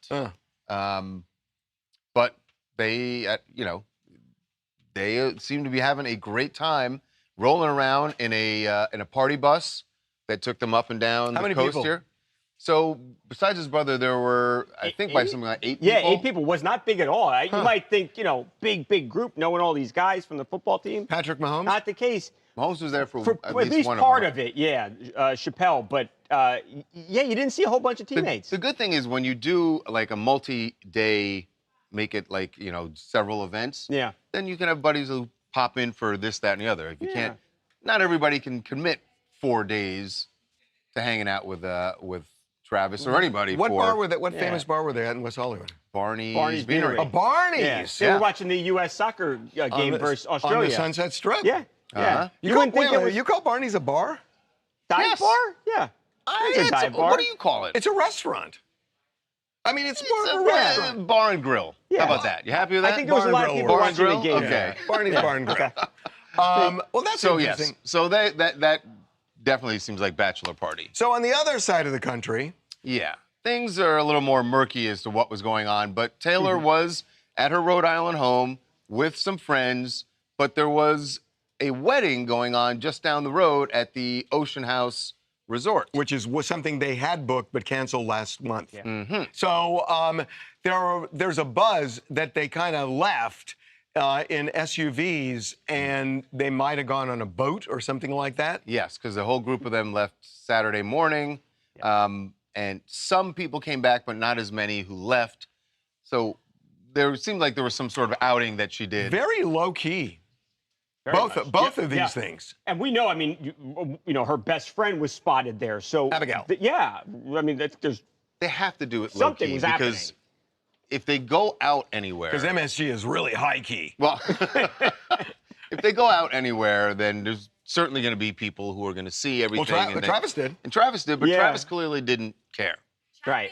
But they, they seem to be having a great time rolling around in a party bus that took them up and down How the many coast people? here. So besides his brother, there were, I think, by something like 8 people. Yeah, 8 people was not big at all. You might think, big group, knowing all these guys from the football team. Patrick Mahomes? Not the case. Mahomes was there for At least one part of of it, yeah. Chappelle, but yeah, you didn't see a whole bunch of teammates. The good thing is when you do like a multi-day, make it like, several events, Yeah. then you can have buddies who pop in for this, that, and the other. If you can't, not everybody can commit 4 days to hanging out with Travis or anybody. What for bar were they? What famous bar were they at in West Hollywood? Barney's Beanery. Beanery. Oh, Barney's. Yeah. They were watching the U.S. soccer game versus Australia. On the Sunset Strip. Yeah. Yeah. You wouldn't think it was you call Barney's a bar? dive Yes. bar? Yeah. It's a dive bar. What do you call it? It's a restaurant. I mean, it's more It's of a a restaurant. bar and grill. Yeah. How about that? You happy with that? I think there was a lot of Bar and people grill. watching the Bar and game. grill? Okay. Barney's Bar and Grill. Well, that's So interesting. yes, so that definitely seems like bachelor party. So on the other side of the country, Yeah, things are a little more murky as to what was going on, but Taylor was at her Rhode Island home with some friends, but there was a wedding going on just down the road at the Ocean House Resort. which was something they had booked but canceled last month. So there's a buzz that they kind of left in SUVs and they might have gone on a boat or something like that. Yes, because the whole group of them left Saturday morning, and some people came back, but not as many who left. So there seemed like there was some sort of outing that she did. Very low key. Very Both much. of these Yeah. things. And we know, I mean, her best friend was spotted there. So Abigail. Yeah. I mean, there's They have to do it Something low-key was because happening. if they go out anywhere, Because MSG is really high key. well, if they go out anywhere, then there's certainly going to be people who are going to see everything. Well, and then- Travis did. And Travis did, but Yeah. Travis clearly didn't care. right.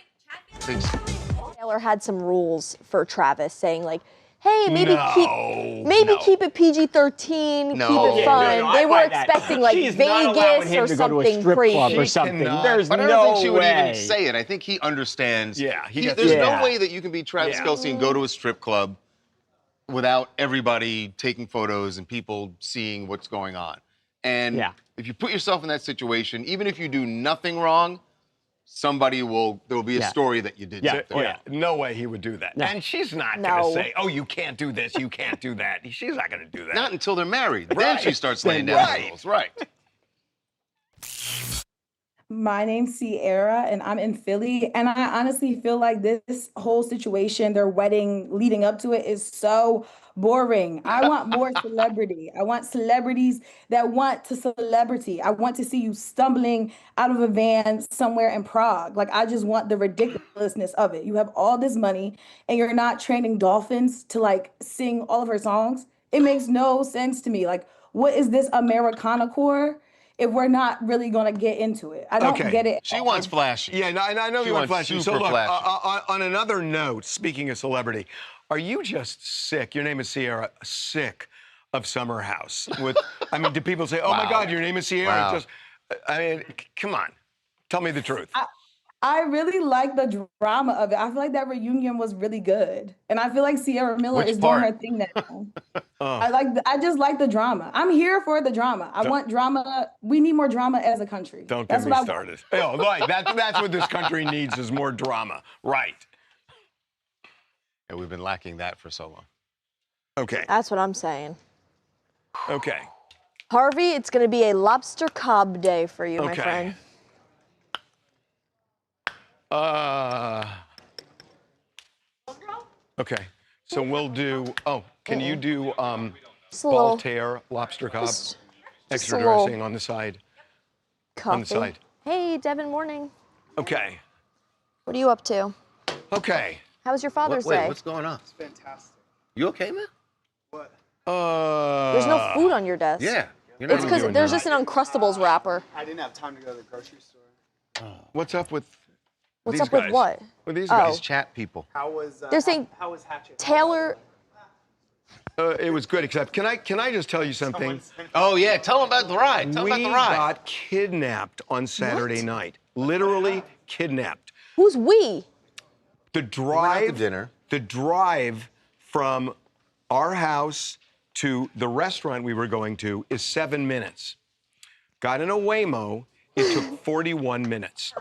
Taylor had some rules for Travis, saying like, "Hey, maybe No. keep it PG-13, No. keep it Yeah, fun." no, they I were buy that. expecting like She's not allowing Vegas him or to go to a something strip club crazy. or something. cannot. There's But I no don't think she would way. even say it. I think he understands. Yeah, he there's gets it. Yeah. no way that you can be Travis Yeah. Kelce and go to a strip club without everybody taking photos and people seeing what's going on. And Yeah. if you put yourself in that situation, even if you do nothing wrong, there will be a Yeah. story that you did Yeah. something. Oh, yeah. No way he would do that. No. And she's not No. going to say, oh, you can't do this, you can't do that. She's not going to do that. Not until they're married. Then Right. she starts laying down Right. the rules. Right. My name's Sierra, and I'm in Philly. And I honestly feel like this whole situation, their wedding leading up to it, is so boring. I want more celebrity. I want celebrities that want to celebrity. I want to see you stumbling out of a van somewhere in Prague. Like, I just want the ridiculousness of it. You have all this money, and you're not training dolphins to like sing all of her songs. It makes no sense to me. Like, what is this Americana core if we're not really going to get into it? I don't Okay. get it. She wants flashy. Yeah, no, I know She you want wants flashy. So super look, flashy. on another note, speaking of celebrity, are you just sick? Your name is Sierra. Sick of Summer House? I mean, do people say, "Oh my Wow. God, your name is Sierra"? Wow. Just, I mean, come on, tell me the truth. I really like the drama of it. I feel like that reunion was really good. And I feel like Sierra Miller Which is part? doing her thing now. I just like the drama. I'm here for the drama. I want drama. We need more drama as a country. Don't That's get me what I want. started. Oh, right, that's what this country needs is more drama. Right. Yeah, we've been lacking that for so long. Okay. That's what I'm saying. Okay. Harvey, it's going to be a lobster cob day for you, my Okay. friend. Okay. So we'll do. Oh, can you do Just a little, Voltaire lobster cob? just Extra a little- dressing on the side. on the Coffee. side. Hey, Devin, morning. Okay. What are you up to? Okay. How was your Father's Wait, Day? what's going on? It's fantastic. You okay, man? What? There's no food on your desk. Yeah. You're It's not because doing there's that. just an Uncrustables wrapper. I didn't have time to go to the grocery store. What's up with What's these up with guys? what? With these Oh. guys? These chat people. How was They're saying how was Hatchet? Taylor. It was good, except can I just tell you something? Oh, yeah. Tell them about the ride. Tell them about We the ride. got kidnapped on Saturday night. Literally kidnapped. Who's we? The went out drive, to dinner. the drive from our house to the restaurant we were going to is 7 minutes. Got in a Waymo, it took 41 minutes.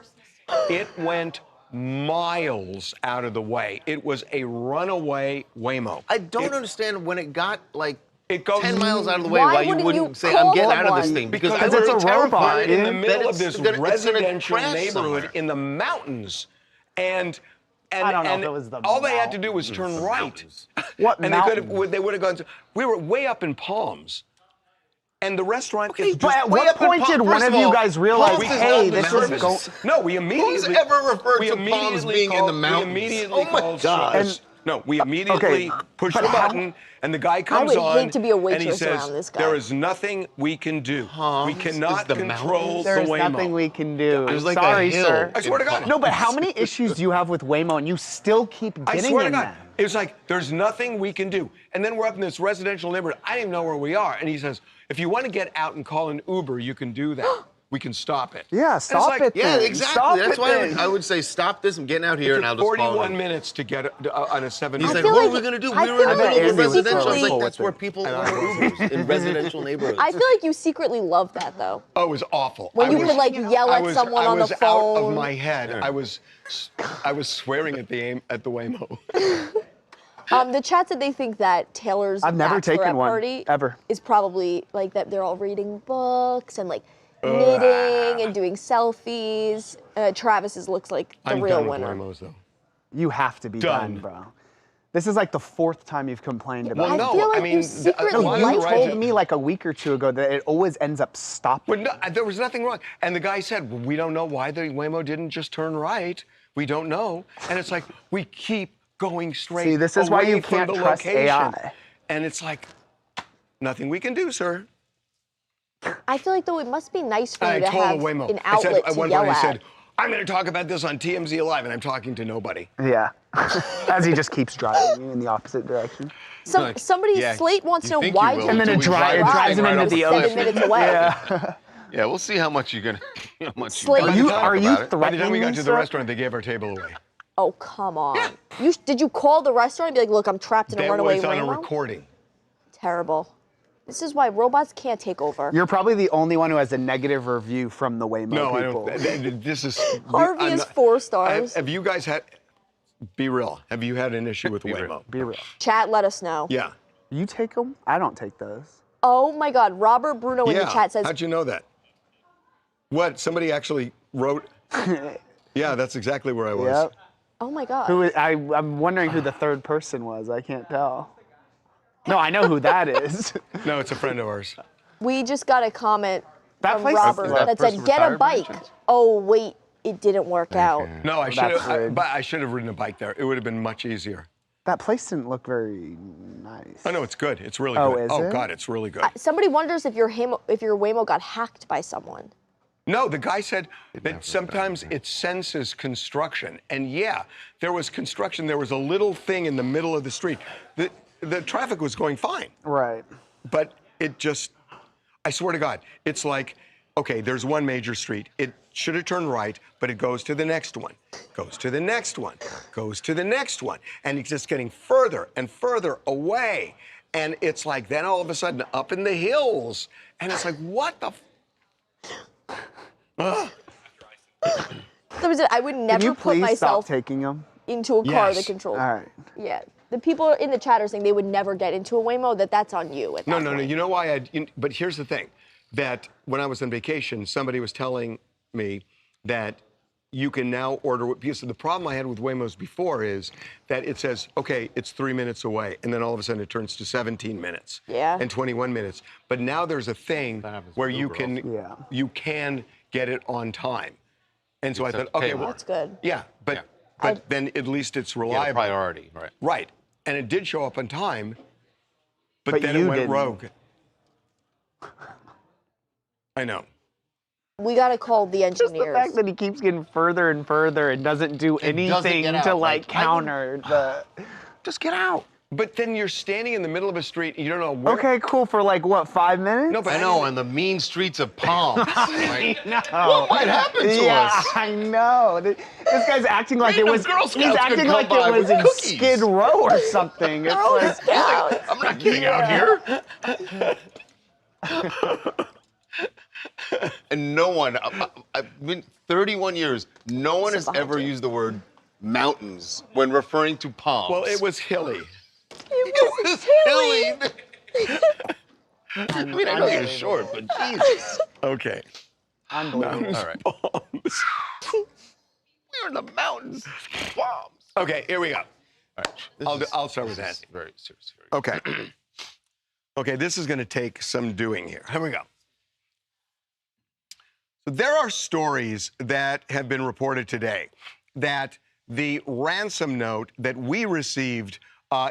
It went miles out of the way. It was a runaway Waymo. I don't understand when it got like It goes 10 miles out of the way, Why why you wouldn't wouldn't you say, call I'm getting out of this someone? thing. Because Because I'm it's really a robot terrified in the that middle of it's this gonna- it's gonna residential crash neighborhood somewhere. in the mountains, and I don't know and if it was the all they had to do was turn right. What and they would have gone to. We were way up in Palms, and the restaurant is But just at way what up in point Palms. did one First of you all, guys realize, Palms is hey, not the this is service. going? No, we immediately. Who's ever referred we to Palms immediately being in the called- mountains? We immediately Oh my called God. service. No, we immediately push the but how- button, and the guy comes would on, hate to be a and he waitress says, around this guy. "There is nothing we can do. Palms we is cannot the control mountains? the There's Waymo." nothing we can do. There's like a Sorry, hill. sir. I swear to God. No, but how many issues do you have with Waymo and you still keep I getting swear to in God, them? it was like, there's nothing we can do. And then we're up in this residential neighborhood. I don't even know where we are. And he says, if you want to get out and call an Uber, you can do that. We can stop it. Yeah, And it's stop like, it Yeah, then. exactly. Stop That's it why then. I would say, stop this. I'm getting out here, It and I'll took just follow 41 him. minutes to get on a 7. He's I like, feel what like- are we gonna do? I We were feel in the like middle of you a residential. I was secretly- like, that's where people order Ubers in residential neighborhoods. I feel like you secretly love that though. Oh, it was awful. When I you was- could like yell I at was- someone on the I was out of phone. my head. I was swearing at the Waymo. The chat said they think that Taylor's I've never taken bachelorette one, party ever. is probably like that they're all reading books and like knitting and doing selfies. Travis's looks like the I'm real done with winner. Waymos, though. You have to be Done. done, bro. This is like the 4th time you've complained about Well, I it. no, feel like I mean, you secretly a lot of You the like rides- told me like a week or two ago that it always ends up stopping. But no, there was nothing wrong. And the guy said, well, we don't know why the Waymo didn't just turn right. We don't know. And it's like, we keep going straight. See, this is why away you from can't the trust location. AI. And it's like, nothing we can do, sir. I feel like though it must be nice for I you to told have the Waymo. an I said, outlet at to one yell point, I at. said, I'm going to talk about this on TMZ Live, and I'm talking to nobody. Yeah. As he just keeps driving you in the opposite direction. Somebody yeah, Slate wants to you know think you why will you And then until it we drives drive him right into off the cliff. 7 minutes away. Yeah. Yeah, we'll see how much you're gonna. How much Slate- you're Are gonna you- talk are you about it. By the time we got threatening to me, the sir? restaurant, they gave our table away. Oh come on! Did you call the restaurant and be like, "Look, I'm trapped in a That runaway was on a Waymo"? recording. Terrible. This is why robots can't take over. You're probably the only one who has a negative review from the Waymo No, people. I don't. This is. Harvey I'm is not- 4 stars. Have you guys had? Be real. Have you had an issue with Be Waymo? real. Be real. Chat, let us know. Yeah. You take them? I don't take those. Oh my God, Robert Bruno in Yeah. the chat says, How'd you know that? What? Somebody actually wrote. Yeah, that's exactly where I was. Yep. "Oh my God." I'm wondering who the third person was. I can't tell. No, I know who that is. No, it's a friend of ours. We just got a comment That from place- Robert Is that that person said, "Get a retired by any bike." chance? Oh wait, it didn't work out. No, I should that's have. rude. But I should have ridden a bike there. It would have been much easier. That place didn't look very nice. Oh no, it's good. It's really Oh, good. is it? God, it's really good. Somebody wonders if your Waymo got hacked by someone. No, the guy said that sometimes it senses construction. And yeah, there was construction. There was a little thing in the middle of the street. The traffic was going fine, Right. but it just, I swear to God, it's like, okay, there's one major street. It should have turned right, but it goes to the next one, goes to the next one, goes to the next one. And it's just getting further and further away. And it's like, then all of a sudden up in the hills. And it's like, what the? Somebody said, "I would Can never you put please myself stop taking them? into a car Yes. that controls." All right. Yeah, the people in the chat are saying they would never get into a Waymo. That's on you. At No, that no, no. point. You know why? But here's the thing: that when I was on vacation, somebody was telling me that you can now order. Because the problem I had with Waymos before is that it says, okay, it's 3 minutes away, and then all of a sudden it turns to 17 minutes. Yeah. And 21 minutes. But now there's a thing where you can Yeah. you can get it on time. And so I Except thought, okay, pay well, more. That's good. yeah, but then at least it's You had a reliable. priority, right? Right. And it did show up on time, but But then you it went didn't. rogue. I know. We gotta call the Just the engineers. fact that he keeps getting further and further and doesn't do anything get to out. like Like, I would- counter the. Just get out. But then you're standing in the middle of a street and you don't know where. Okay, cool. For like what, 5 minutes? No, but I know, on the mean streets of Palm. Like, No. what might happen to Yeah, us? I know. This guy's acting like Random it was. Girl He's Scouts could acting come like by it was with in cookies. Skid Row or something. It's like, I'm not getting out here. And no one, I've been 31 years, no one has ever used the word mountains when referring to palms. Well, it was hilly. It was hilly. I mean, I know you're short, but Jesus. Okay. unbelievable. All right. Palms. We're in the mountains. Palms. Okay, here we go. All right. I'll start with that. Very serious. Okay. Okay, this is going to take some doing here. Here we go. So there are stories that have been reported today that the ransom note that we received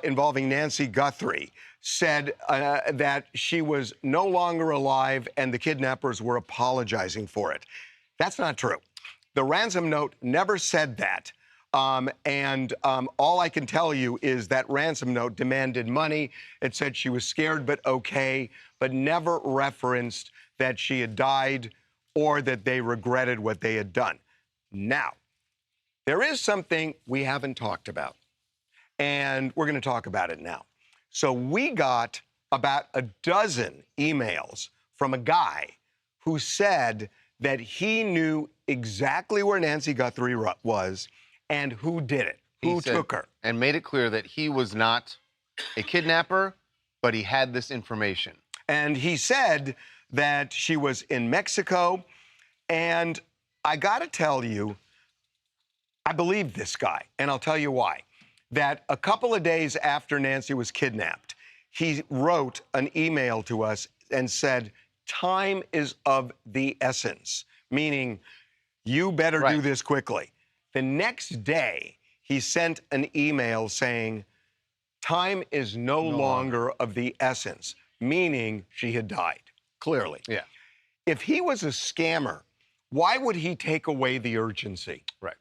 involving Nancy Guthrie said that she was no longer alive and the kidnappers were apologizing for it. That's not true. The ransom note never said that. All I can tell you is that ransom note demanded money. It said she was scared but okay, but never referenced that she had died or that they regretted what they had done. Now, there is something we haven't talked about, and we're going to talk about it now. So we got about a dozen emails from a guy who said that he knew exactly where Nancy Guthrie was and who did it, who took her. And made it clear that he was not a kidnapper, but he had this information. And he said that she was in Mexico. And I got to tell you, I believe this guy, and I'll tell you why. That a couple of days after Nancy was kidnapped, he wrote an email to us and said, time is of the essence, meaning you better do this quickly. The next day, he sent an email saying, time is no longer of the essence, meaning she had died, clearly. Yeah. If he was a scammer, why would he take away the urgency? Right.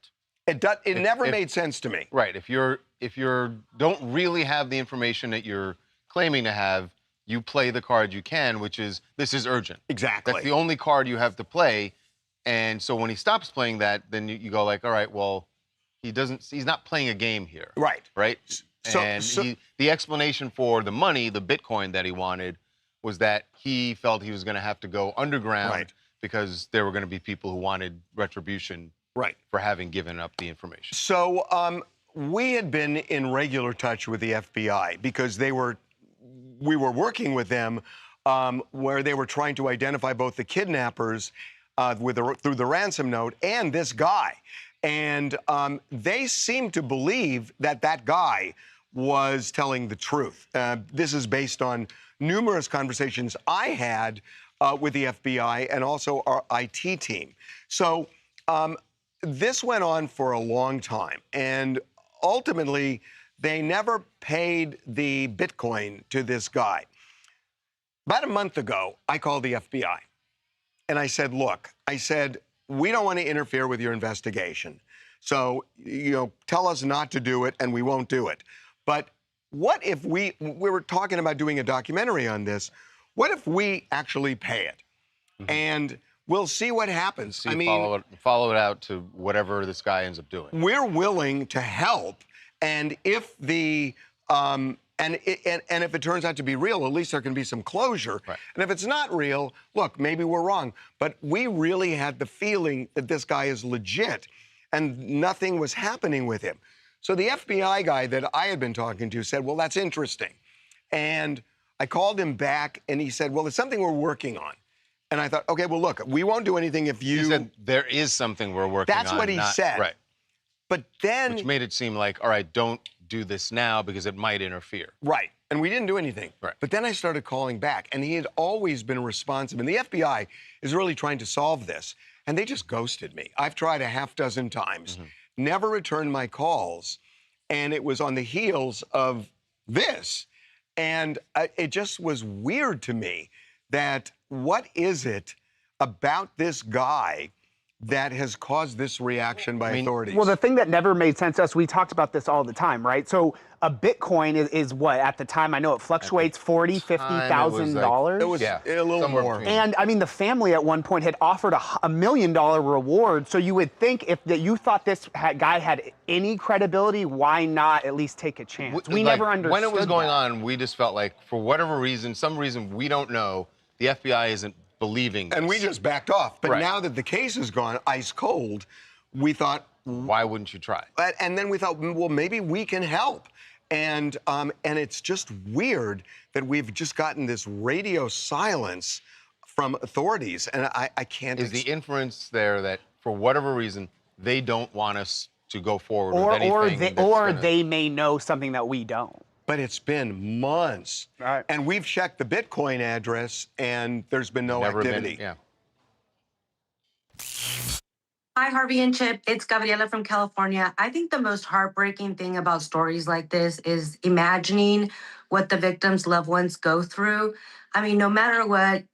It never made sense to me. Right. If you don't really have the information that you're claiming to have, you play the card you can, which is this is urgent. Exactly. That's the only card you have to play. And so when he stops playing that, then you go like, all right, well, he's not playing a game here. Right. Right? The explanation for the money, the Bitcoin that he wanted, was that he felt he was going to have to go underground because there were going to be people who wanted retribution for having given up the information. So we had been in regular touch with the FBI because we were working with them where they were trying to identify both the kidnappers through the ransom note and this guy. And they seemed to believe that that guy was telling the truth. This is based on numerous conversations I had with the FBI and also our IT team. So this went on for a long time. And ultimately, they never paid the Bitcoin to this guy. About a month ago, I called the FBI. And I said, look, we don't want to interfere with your investigation. So, tell us not to do it and we won't do it. But what if we were talking about doing a documentary on this, what if we actually pay it? And we'll see what happens. Follow it out to whatever this guy ends up doing. We're willing to help. And if and if it turns out to be real, at least there can be some closure. Right. And if it's not real, look, maybe we're wrong. But we really had the feeling that this guy is legit and nothing was happening with him. So the FBI guy that I had been talking to said, well, that's interesting. And I called him back and he said, well, it's something we're working on. And I thought, okay, well, look, we won't do anything if you... He said, there is something we're working on. That's what he said. Right. But then... Which made it seem like, all right, don't do this now because it might interfere. Right. And we didn't do anything. Right. But then I started calling back, and he had always been responsive. And the FBI is really trying to solve this. and they just ghosted me. I've tried a half dozen times, never returned my calls, and it was on the heels of this. And it just was weird to me that what is it about this guy that has caused this reaction by authorities? Well, the thing that never made sense to us, we talked about this all the time, right? So a Bitcoin is what at the time? I know it fluctuates $40,000, $50,000. It was a little more. And I mean, the family at one point had offered a $1 million reward. So you would think if that you thought this guy had any credibility, why not at least take a chance? We never understood when it was going that. on. We just felt like, for whatever reason, some reason we don't know, the FBI isn't believing this. And we just backed off. But Right. now that the case is gone ice cold, we thought, why wouldn't you try? And then we thought, well, maybe we can help. And it's just weird that we've just gotten this radio silence from authorities, and I can't. Is the inference there that for whatever reason they don't want us to go forward with anything? Or they may know something that we don't. But it's been months, right. And we've checked the Bitcoin address, and there's been no activity. Hi, Harvey and Chip. It's Gabriela from California. I think the most heartbreaking thing about stories like this is imagining what the victims' loved ones go through. I mean, no matter what,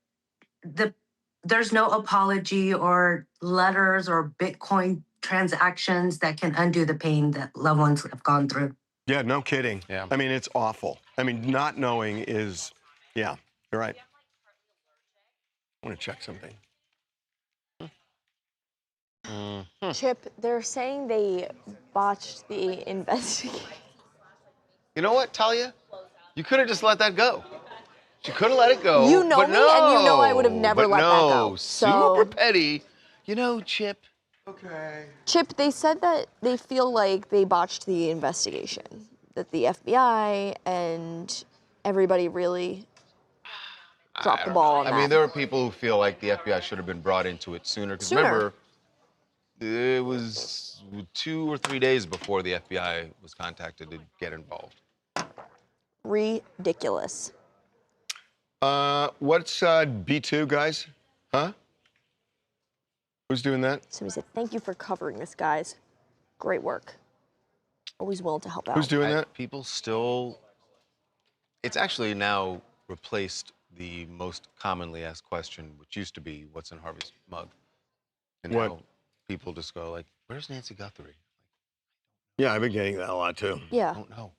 there's no apology or letters or Bitcoin transactions that can undo the pain that loved ones have gone through. Yeah, no kidding. Yeah. I mean, it's awful. I mean, not knowing is, yeah, you're right. I want to check something. Chip, they're saying they botched the investigation. You know what, Talia? You could have just let that go. She could have let it go. You know but me, no, and you know I would have never let that go. So, super petty. You know, Chip. Okay. Chip, they said that they feel like they botched the investigation, that the FBI and everybody really dropped the ball on that. I mean, there are people who feel like the FBI should have been brought into it sooner. Because remember, it was 2 or 3 days before the FBI was contacted to get involved. Ridiculous. What's B2, guys? Huh? Who's doing that? Somebody said, thank you for covering this, guys. Great work. Always willing to help out. Who's doing that? People still... It's actually now replaced the most commonly asked question, which used to be, what's in Harvey's mug? And What? now people just go like, where's Nancy Guthrie? Yeah, I've been getting that a lot, too. Yeah. I don't know.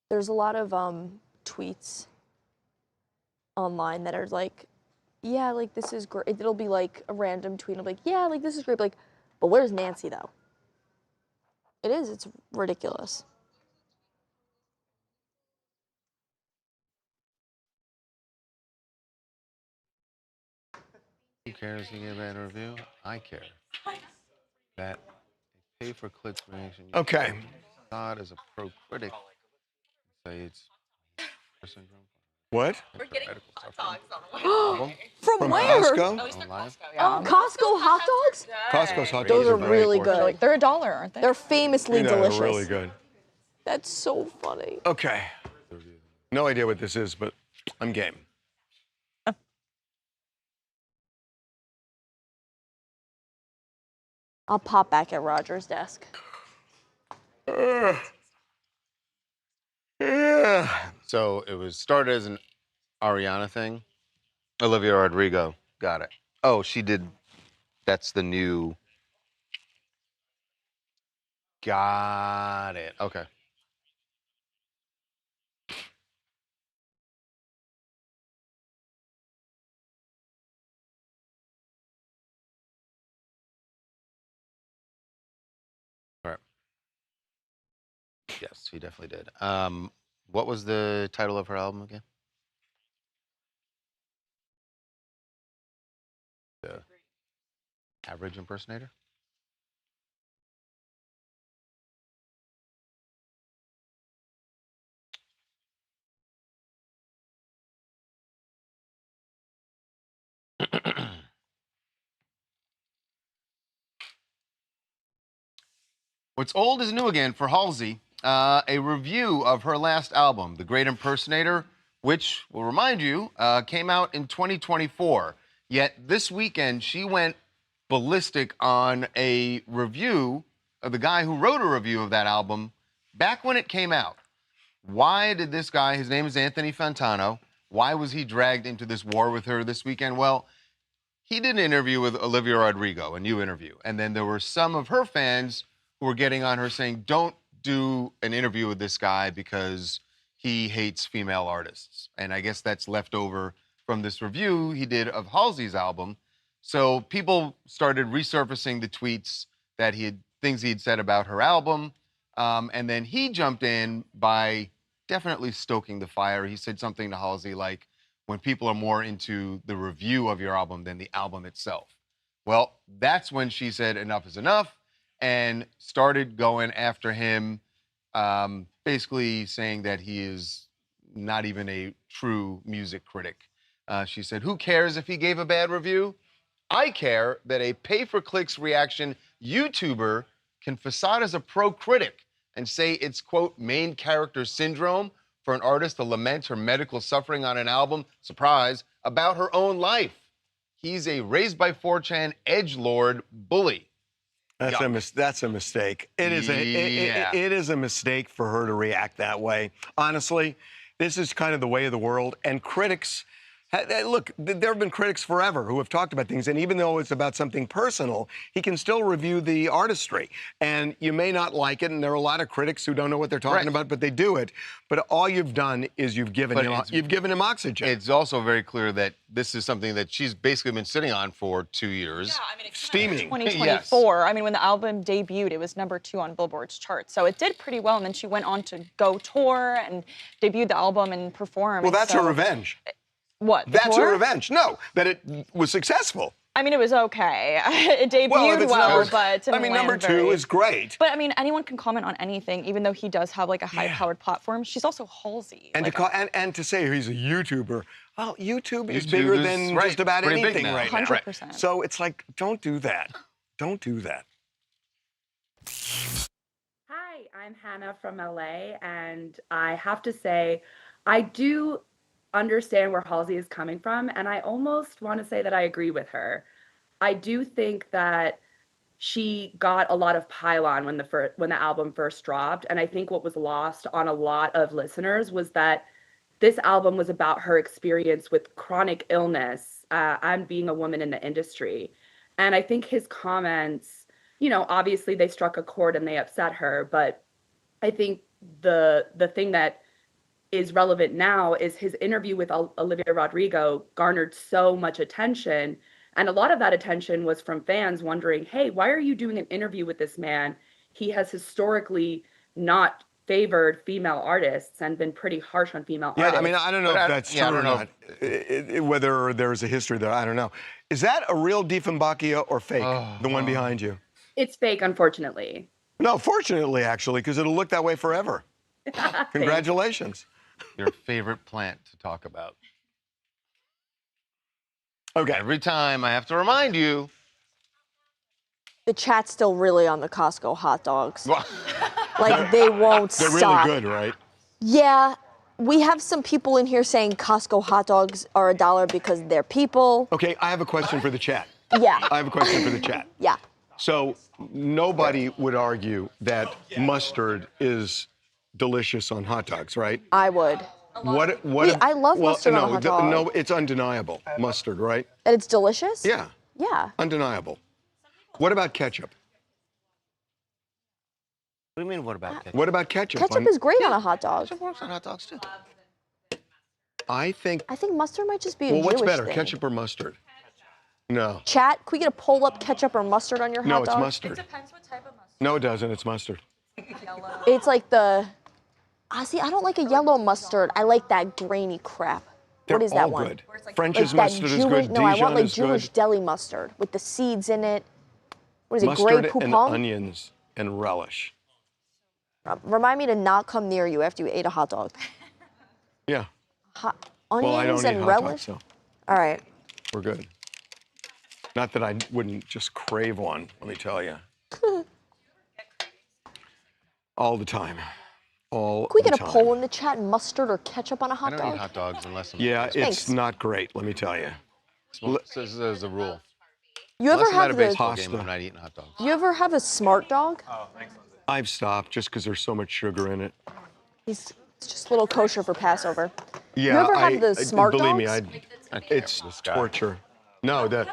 There's a lot of tweets online that are like, yeah, like, this is great. It'll be like a random tweet. I'll be like, yeah, like, this is great. Like, but where's Nancy, though? It is. It's ridiculous. Who cares to give that review? I care. That pay for clicks reaction. Okay. God is a pro critic. Say it's What? We're getting hot dogs on the way. From where? Costco? Oh, he's from Costco, Oh, Costco hot dogs? Costco's hot Those dogs are very really important. good. They're $1, aren't they? They're famously Yeah, delicious. they're really good. That's so funny. Okay. No idea what this is, but I'm game. I'll pop back at Roger's desk. Yeah. So it was started as an Ariana thing. Olivia Rodrigo. Got it. Oh, she did. That's the new. Got it. Okay. All right. Yes, he definitely did. What was the title of her album again? The Average Impersonator? What's old is new again for Halsey. A review of her last album, The Great Impersonator, which, will remind you, came out in 2024. Yet this weekend, she went ballistic on a review of the guy who wrote a review of that album back when it came out. Why did this guy, his name is Anthony Fantano, why was he dragged into this war with her this weekend? Well, he did an interview with Olivia Rodrigo, a new interview. And then there were some of her fans who were getting on her saying, don't do an interview with this guy because he hates female artists. And I guess that's left over from this review he did of Halsey's album. So people started resurfacing the tweets that things he had said about her album. And then he jumped in by definitely stoking the fire. He said something to Halsey like, when people are more into the review of your album than the album itself. Well, that's when she said enough is enough and started going after him, basically saying that he is not even a true music critic. She said, who cares if he gave a bad review? I care that a pay-for-clicks reaction YouTuber can facade as a pro critic and say it's, quote, main character syndrome for an artist to lament her medical suffering on an album, surprise, about her own life. He's a raised by 4chan edgelord bully. That's a mistake. It is a mistake for her to react that way. Honestly, this is kind of the way of the world. And critics, look, there have been critics forever who have talked about things, and even though it's about something personal, he can still review the artistry. And you may not like it, and there are a lot of critics who don't know what they're talking about, but they do it. But all you've done is you've given him oxygen. It's also very clear that this is something that she's basically been sitting on for 2 years. Yeah, I mean, it steaming. 2024. Yes. I mean, when the album debuted, it was #2 on Billboard's chart. So it did pretty well, and then she went on to go tour and debuted the album and perform. Well, that's her revenge. What? That's her revenge. No, that it was successful. I mean, it was okay. It debuted but I mean, #2 is great. But I mean, anyone can comment on anything, even though he does have like a high-powered platform. She's also Halsey. And to say he's a YouTuber, well, YouTube is bigger than just about anything right now. 100%. So it's like, don't do that. Don't do that. Hi, I'm Hannah from LA, and I have to say, I do understand where Halsey is coming from, and I almost want to say that I agree with her. I do think that she got a lot of pylon when the album first dropped, and I think what was lost on a lot of listeners was that this album was about her experience with chronic illness and being a woman in the industry. And I think his comments, you know, obviously they struck a chord and they upset her, but I think the thing that is relevant now is his interview with Olivia Rodrigo garnered so much attention. And a lot of that attention was from fans wondering, hey, why are you doing an interview with this man? He has historically not favored female artists and been pretty harsh on female artists. I mean, I don't know if that's true or not. Whether there's a history there, I don't know. Is that a real Diefenbachia or fake, the one behind you? It's fake, unfortunately. No, fortunately, actually, because it'll look that way forever. Congratulations. Your favorite plant to talk about. Okay. Every time I have to remind you. The chat's still really on the Costco hot dogs. Like, they won't stop. They're really good, right? Yeah. We have some people in here saying Costco hot dogs are $1 because they're people. Okay, I have a question for the chat. Yeah. I have a question for the chat. Yeah. So nobody would argue that mustard is delicious on hot dogs, right? I would. I love mustard on a hot dog. No, it's undeniable. Mustard, right? And it's delicious? Yeah. Yeah. Undeniable. What about ketchup? What do you mean, what about ketchup? What about ketchup? Ketchup is great on a hot dog. Ketchup works on hot dogs, too. I think mustard might just be a Well, what's Jewish better, thing. ketchup or mustard? No. Chat, can we get a poll up ketchup or mustard on your hot No, dog? it's mustard. It depends what type of mustard. No, it doesn't. It's mustard. It's like the... see, I don't like a yellow mustard. I like that grainy crap. They're what is that all one? good. French's that mustard is good. No, I want Dijon like is Jewish good. deli mustard with the seeds in it. What is it, Mustard Grey and Poupon? onions and relish. Remind me to not come near you after you ate a hot dog. Yeah. Onions well, I don't and eat hot relish? dogs, so All right. we're good. Not that I wouldn't just crave one, let me tell you. All the time. All Can we the get a time. poll in the chat? Mustard or ketchup on a hot I dog? don't eat hot dogs unless I'm... Yeah, it's Thanks. not great, let me tell you. This is a rule. You ever Unless I'm at a have baseball the? game, I'm not eating hot dogs. You ever have a smart dog? Oh, thanks, Lindsay. I've stopped just because there's so much sugar in it. It's just a little kosher for Passover. Yeah, you ever have the smart believe dogs? me, it's torture. No, the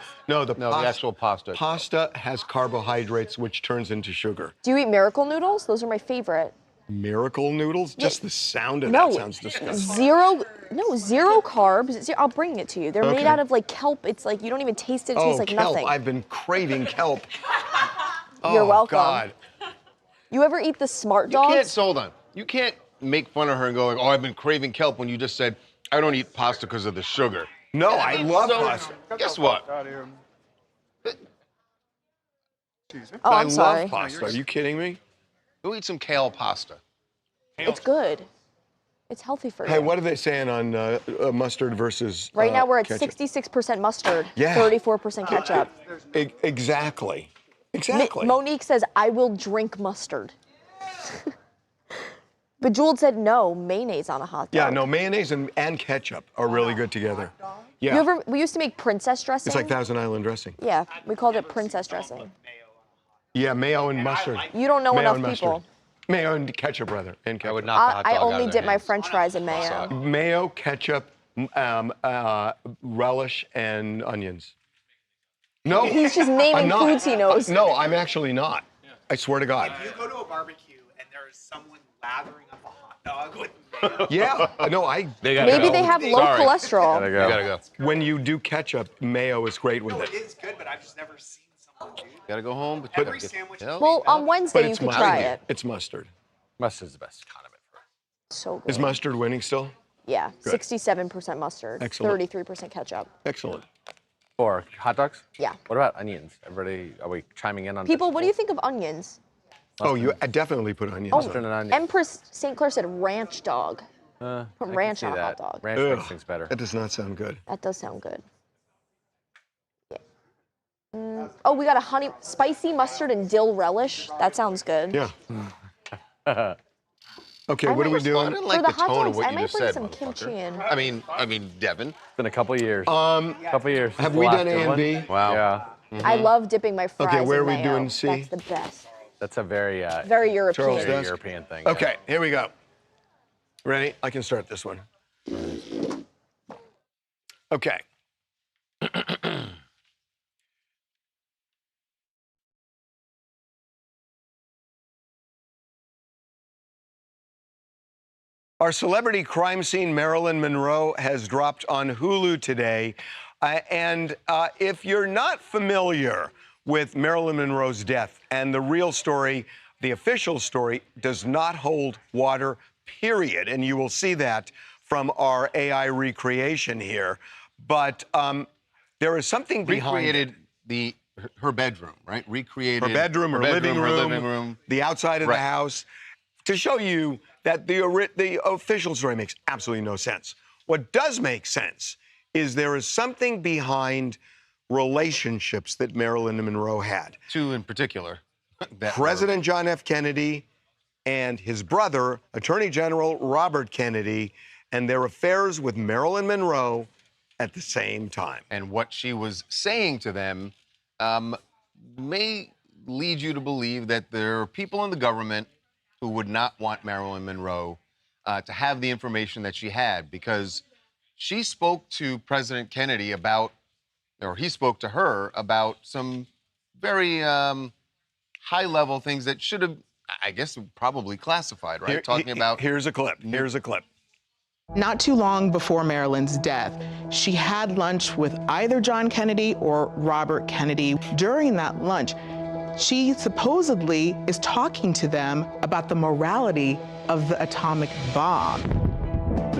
actual pasta. Pasta has carbohydrates, which turns into sugar. Do you eat Miracle Noodles? Those are my favorite. Miracle noodles? Yeah. Just the sound of No, that sounds disgusting. zero carbs. I'll bring it to you. They're made Okay. out of like kelp. It's like you don't even taste it. It tastes like kelp. nothing. I've been craving kelp. You're welcome. God. You ever eat the smart You dogs? can't, hold on. You can't make fun of her and go like, oh, I've been craving kelp when you just said, I don't eat pasta because of the sugar. No, I love pasta. Guess what? Excuse me. Oh, I'm I sorry. love pasta. Are you kidding me? Go eat some kale pasta. It's good. It's healthy for Hey, you. what are they saying on mustard versus Right now we're at ketchup? 66% mustard, Yeah. 34% ketchup. Exactly. Exactly. Monique says, I will drink mustard. Bejeweled said no, mayonnaise on a hot dog. Yeah, no, mayonnaise and ketchup are really good together. Yeah. We used to make princess dressing. It's like Thousand Island dressing. Yeah, we called it princess dressing. Yeah, mayo and mustard. You don't know Mayo enough and mustard. people. Mayo and ketchup, rather. And ketchup. I would knock the hot I dog only out of dip their my hands. french fries in mayo. Mayo, ketchup, relish, and onions. No. He's just naming I'm not. foods he knows. No, I'm actually not. I swear to God. If you go to a barbecue and there is someone lathering up a hot dog with mayo, Yeah, no, Maybe they have low cholesterol. You gotta go. When you do ketchup, mayo is great with it it. is good, but I've just never seen someone do that. Gotta go home. But Every sandwich. Well, on But Wednesday you it's can mustard. try it. It's mustard. Mustard's the best condiment for it. So good. Is mustard winning still? Yeah, Good. 67% mustard, Excellent. 33% ketchup. Excellent. Or hot dogs? Yeah. What about onions? Everybody, are we chiming in on People, what do you vegetables? think of onions? Oh, you definitely put onions Oh, on. and onions. Empress St. Clair said ranch dog. Put I can ranch see on a hot that. dog. Ranch Ugh, makes things better. That does not sound good. That does sound good. Yeah. Oh, we got a spicy mustard and dill relish. That sounds good. Yeah. Okay, I what are we might- doing? I didn't For like the the hot tone dogs, of what I you might just bring said, some motherfucker. kimchi in. I mean, Devin. It's been a couple years. Couple years. Have since we the done last A good and one. B? Wow. Yeah. I love dipping my fries Okay, where in are we mayo. doing C? That's the best. That's a very Very European. Charles very Desk? European thing. Okay, here we go. Ready? I can start this one. Okay. Our celebrity crime scene, Marilyn Monroe, has dropped on Hulu today. And if you're not familiar with Marilyn Monroe's death, and the real story, the official story, does not hold water, period. And you will see that from our AI recreation here. But there is something behind it. Her bedroom, right? Recreated Her bedroom, her living room, the outside of the Right. house, to show you that the official story makes absolutely no sense. What does make sense is there is something behind relationships that Marilyn Monroe had. Two in particular. President John F. Kennedy and his brother, Attorney General Robert Kennedy, and their affairs with Marilyn Monroe at the same time. And what she was saying to them may lead you to believe that there are people in the government who would not want Marilyn Monroe to have the information that she had, because she spoke to President Kennedy about, or he spoke to her about some very high-level things that should have, I guess, probably classified, right? Here's a clip. Here's a clip. Not too long before Marilyn's death, she had lunch with either John Kennedy or Robert Kennedy. During that lunch, she supposedly is talking to them about the morality of the atomic bomb.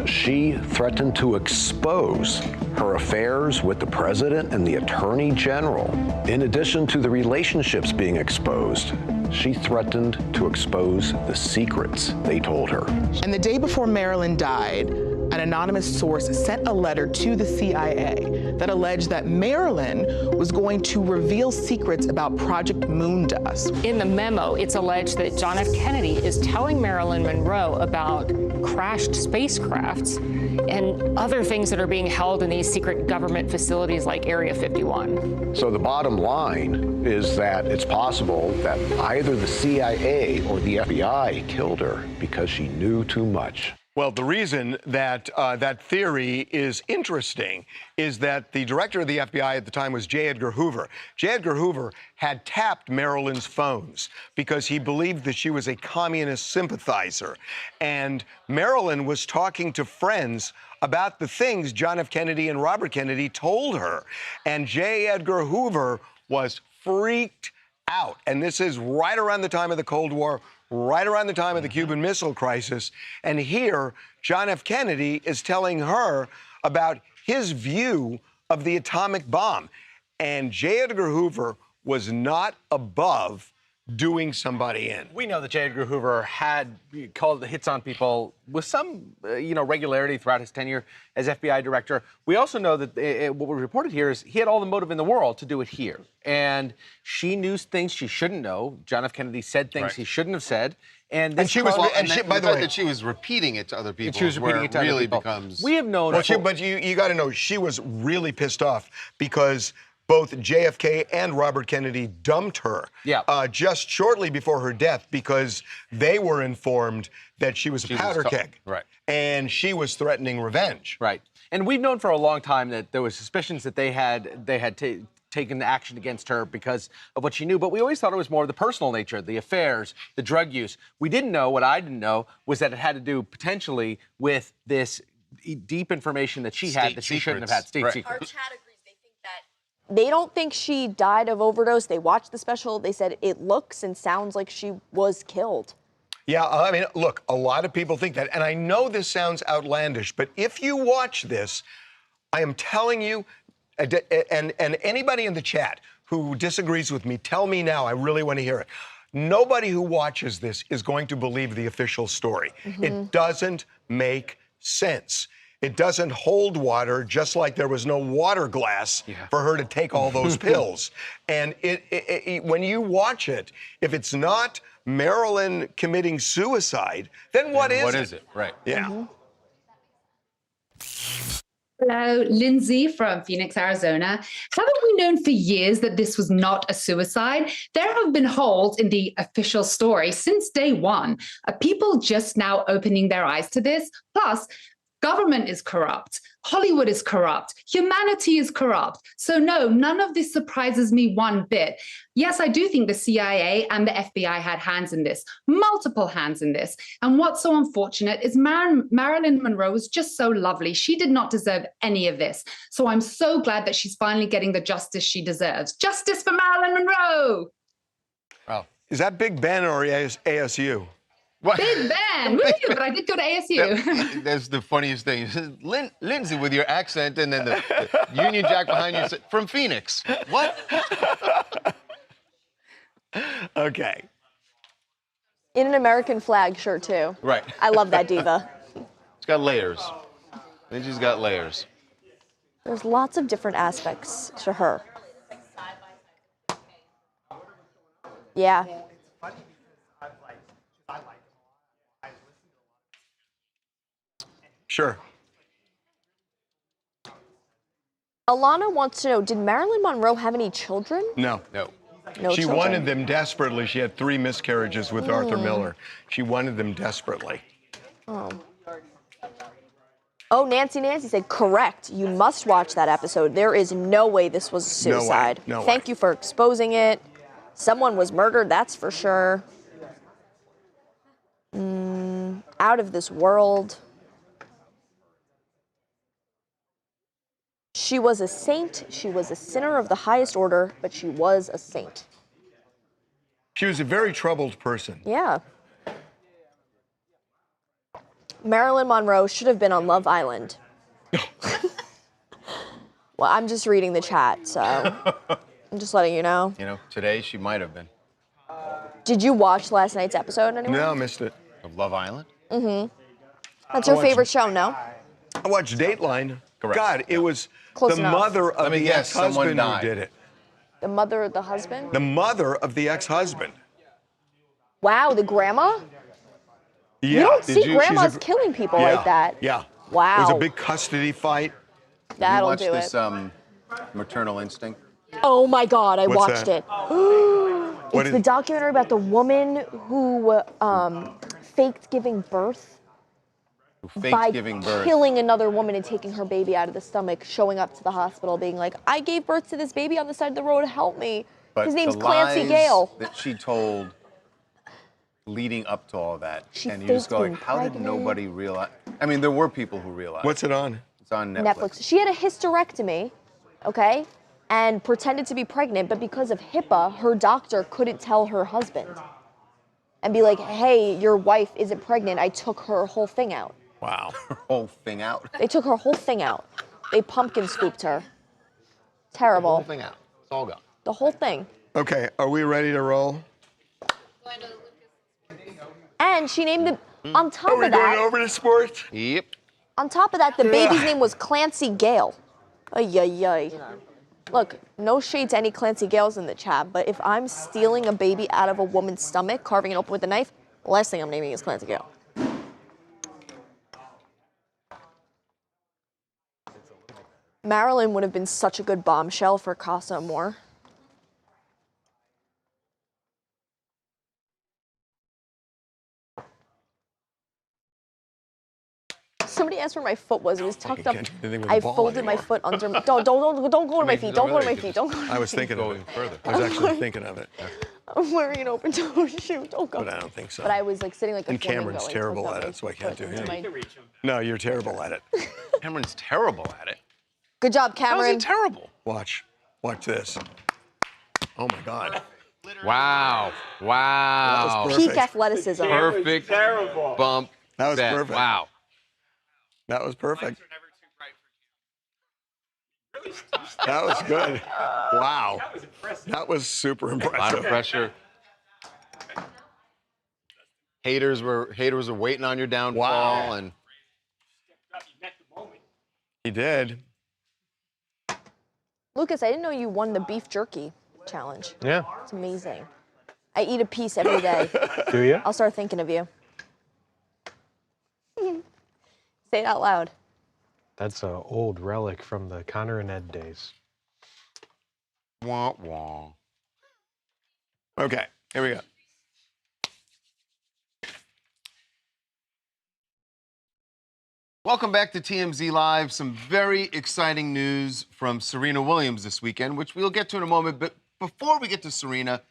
She threatened to expose her affairs with the president and the attorney general. In addition to the relationships being exposed, she threatened to expose the secrets they told her. And the day before Marilyn died, an anonymous source sent a letter to the CIA that alleged that Marilyn was going to reveal secrets about Project Moondust. In the memo, it's alleged that John F. Kennedy is telling Marilyn Monroe about crashed spacecrafts and other things that are being held in these secret government facilities like Area 51. So the bottom line is that it's possible that either the CIA or the FBI killed her because she knew too much. Well, the reason that that theory is interesting is that the director of the FBI at the time was J. Edgar Hoover. J. Edgar Hoover had tapped Marilyn's phones because he believed that she was a communist sympathizer. And Marilyn was talking to friends about the things John F. Kennedy and Robert Kennedy told her. And J. Edgar Hoover was freaked out. And this is right around the time of the Cold War, right around the time of the Cuban Missile Crisis. And here, John F. Kennedy is telling her about his view of the atomic bomb. And J. Edgar Hoover was not above doing somebody in. We know that J. Edgar Hoover had called the hits on people with some, regularity throughout his tenure as FBI director. We also know that what we reported here is he had all the motive in the world to do it here. And she knew things she shouldn't know. John F. Kennedy said things he shouldn't have said. And by the way, that she was repeating it to other people. She was repeating it to other people. Becomes. We have known. Well, but you got to know, she was really pissed off because both JFK and Robert Kennedy dumped her just shortly before her death because they were informed that she was a powder keg. Right. And she was threatening revenge. Right. And we've known for a long time that there was suspicions that they had taken action against her because of what she knew. But we always thought it was more of the personal nature, the affairs, the drug use. We didn't know, what I didn't know, was that it had to do potentially with this deep information that she had that she shouldn't have had. State secrets. Our chat agrees. They don't think she died of overdose. They watched the special. They said it looks and sounds like she was killed. Yeah, I mean, look, a lot of people think that. And I know this sounds outlandish, but if you watch this, I am telling you, and anybody in the chat who disagrees with me, tell me now. I really want to hear it. Nobody who watches this is going to believe the official story. It doesn't make sense. It doesn't hold water, just like there was no water glass for her to take all those pills. And when you watch it, if it's not Marilyn committing suicide, then what is it? What is it? Right. Yeah. Hello, Lindsay from Phoenix, Arizona. Haven't we known for years that this was not a suicide? There have been holes in the official story since day one. Are people just now opening their eyes to this? Plus, government is corrupt. Hollywood is corrupt. Humanity is corrupt. So no, none of this surprises me one bit. Yes, I do think the CIA and the FBI had hands in this, multiple hands in this. And what's so unfortunate is Marilyn Monroe was just so lovely. She did not deserve any of this. So I'm so glad that she's finally getting the justice she deserves. Justice for Marilyn Monroe! Wow. Is that Big Ben or ASU? What? Big Ben, woo, but I did go to ASU. That's the funniest thing. Lindsay, with your accent, and then the Union Jack behind you, from Phoenix. What? Okay. In an American flag shirt, too. Right. I love that diva. It's got layers. Lindsay's got layers. There's lots of different aspects to her. Yeah. Sure. Alana wants to know, did Marilyn Monroe have any children? No. No. No she children. wanted them desperately. She had 3 miscarriages with Arthur Miller. She wanted them desperately. Oh. Oh, Nancy said, correct. You must watch that episode. There is no way this was a suicide. No way. Thank you for exposing it. Someone was murdered, that's for sure. Out of this world. She was a saint. She was a sinner of the highest order, but she was a saint. She was a very troubled person. Yeah. Marilyn Monroe should have been on Love Island. Well, I'm just reading the chat, so I'm just letting you know. You know, today she might have been. Did you watch last night's episode anyway? No, I missed it. Of Love Island? Mm-hmm. That's your favorite show, no? I watched Dateline. Correct. God, it was Close the enough. mother of Let me the guess, someone ex-husband who died. did it. The mother of the husband? The mother of the ex-husband. Wow, the grandma? Yeah. You don't see she's grandmas killing people like that. Yeah. Wow. It was a big custody fight. That'll Did you do watch this it. Maternal Instinct? Oh my God, I What's watched that? it. What It's is- the documentary about the woman who faked giving birth by Giving birth. killing another woman and taking her baby out of the stomach, showing up to the hospital, being like, I gave birth to this baby on the side of the road, help me. But His name's the Clancy lies Gale. that she told leading up to all that, She and you just go like, faked how being did nobody realize? I mean, there were people who realized. What's it on? It's on Netflix. Netflix. She had a hysterectomy, okay, and pretended to be pregnant, but because of HIPAA, her doctor couldn't tell her husband and be like, hey, your wife isn't pregnant. I took her whole thing out. Wow. Her whole thing out. They took her whole thing out. They pumpkin scooped her. Terrible. The whole thing out. It's all gone. The whole thing. Okay, are we ready to roll? And she named the, on top Are we of that, going over to sports? Yep. on top of that, the baby's name was Clancy Gale. Ay, ay, ay. Look, no shade to any Clancy Gales in the chat, but if I'm stealing a baby out of a woman's stomach, carving it open with a knife, the last thing I'm naming is Clancy Gale. Marilyn would have been such a good bombshell for Casa Amor. Somebody asked where my foot was. It was tucked up. can't do anything with I the ball folded my anymore. foot under. Don't go to my feet. Don't go to my feet. Don't go. To my I was feet. thinking of Going it. further. I was actually thinking of it, I'm wearing an open-toe shoe. Don't go. but I don't think so. But I was like sitting like a And flamingo, Cameron's like, terrible tucked at up it, so I my can't do foot into him. my- No, you're terrible at it. Cameron's terrible at it. Good job, How's Cameron. he terrible? Watch this. Oh my God. Wow. Wow. That was Peak perfect. athleticism. Perfect Terrible. bump. That was set. perfect. Wow. That was perfect. That was good. Wow. That was impressive. That was super A lot of impressive. pressure. Haters were waiting on your downfall, Wow. and You met the moment. He did. Lucas, I didn't know you won the beef jerky challenge. Yeah. It's amazing. I eat a piece every day. Do you? I'll start thinking of you. Say it out loud. That's an old relic from the Connor and Ed days. wah wah. Okay, here we go. Welcome back to TMZ Live. Some very exciting news from Serena Williams this weekend, which we'll get to in a moment. But before we get to Serena,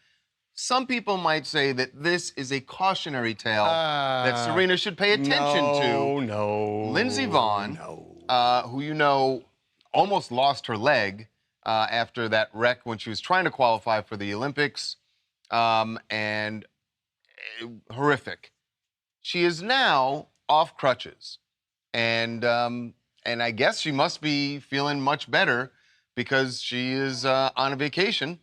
some people might say that this is a cautionary tale that Serena should pay attention to. No. Lindsey Vonn, who you know almost lost her leg after that wreck when she was trying to qualify for the Olympics, and horrific. She is now off crutches. And I guess she must be feeling much better because she is on a vacation,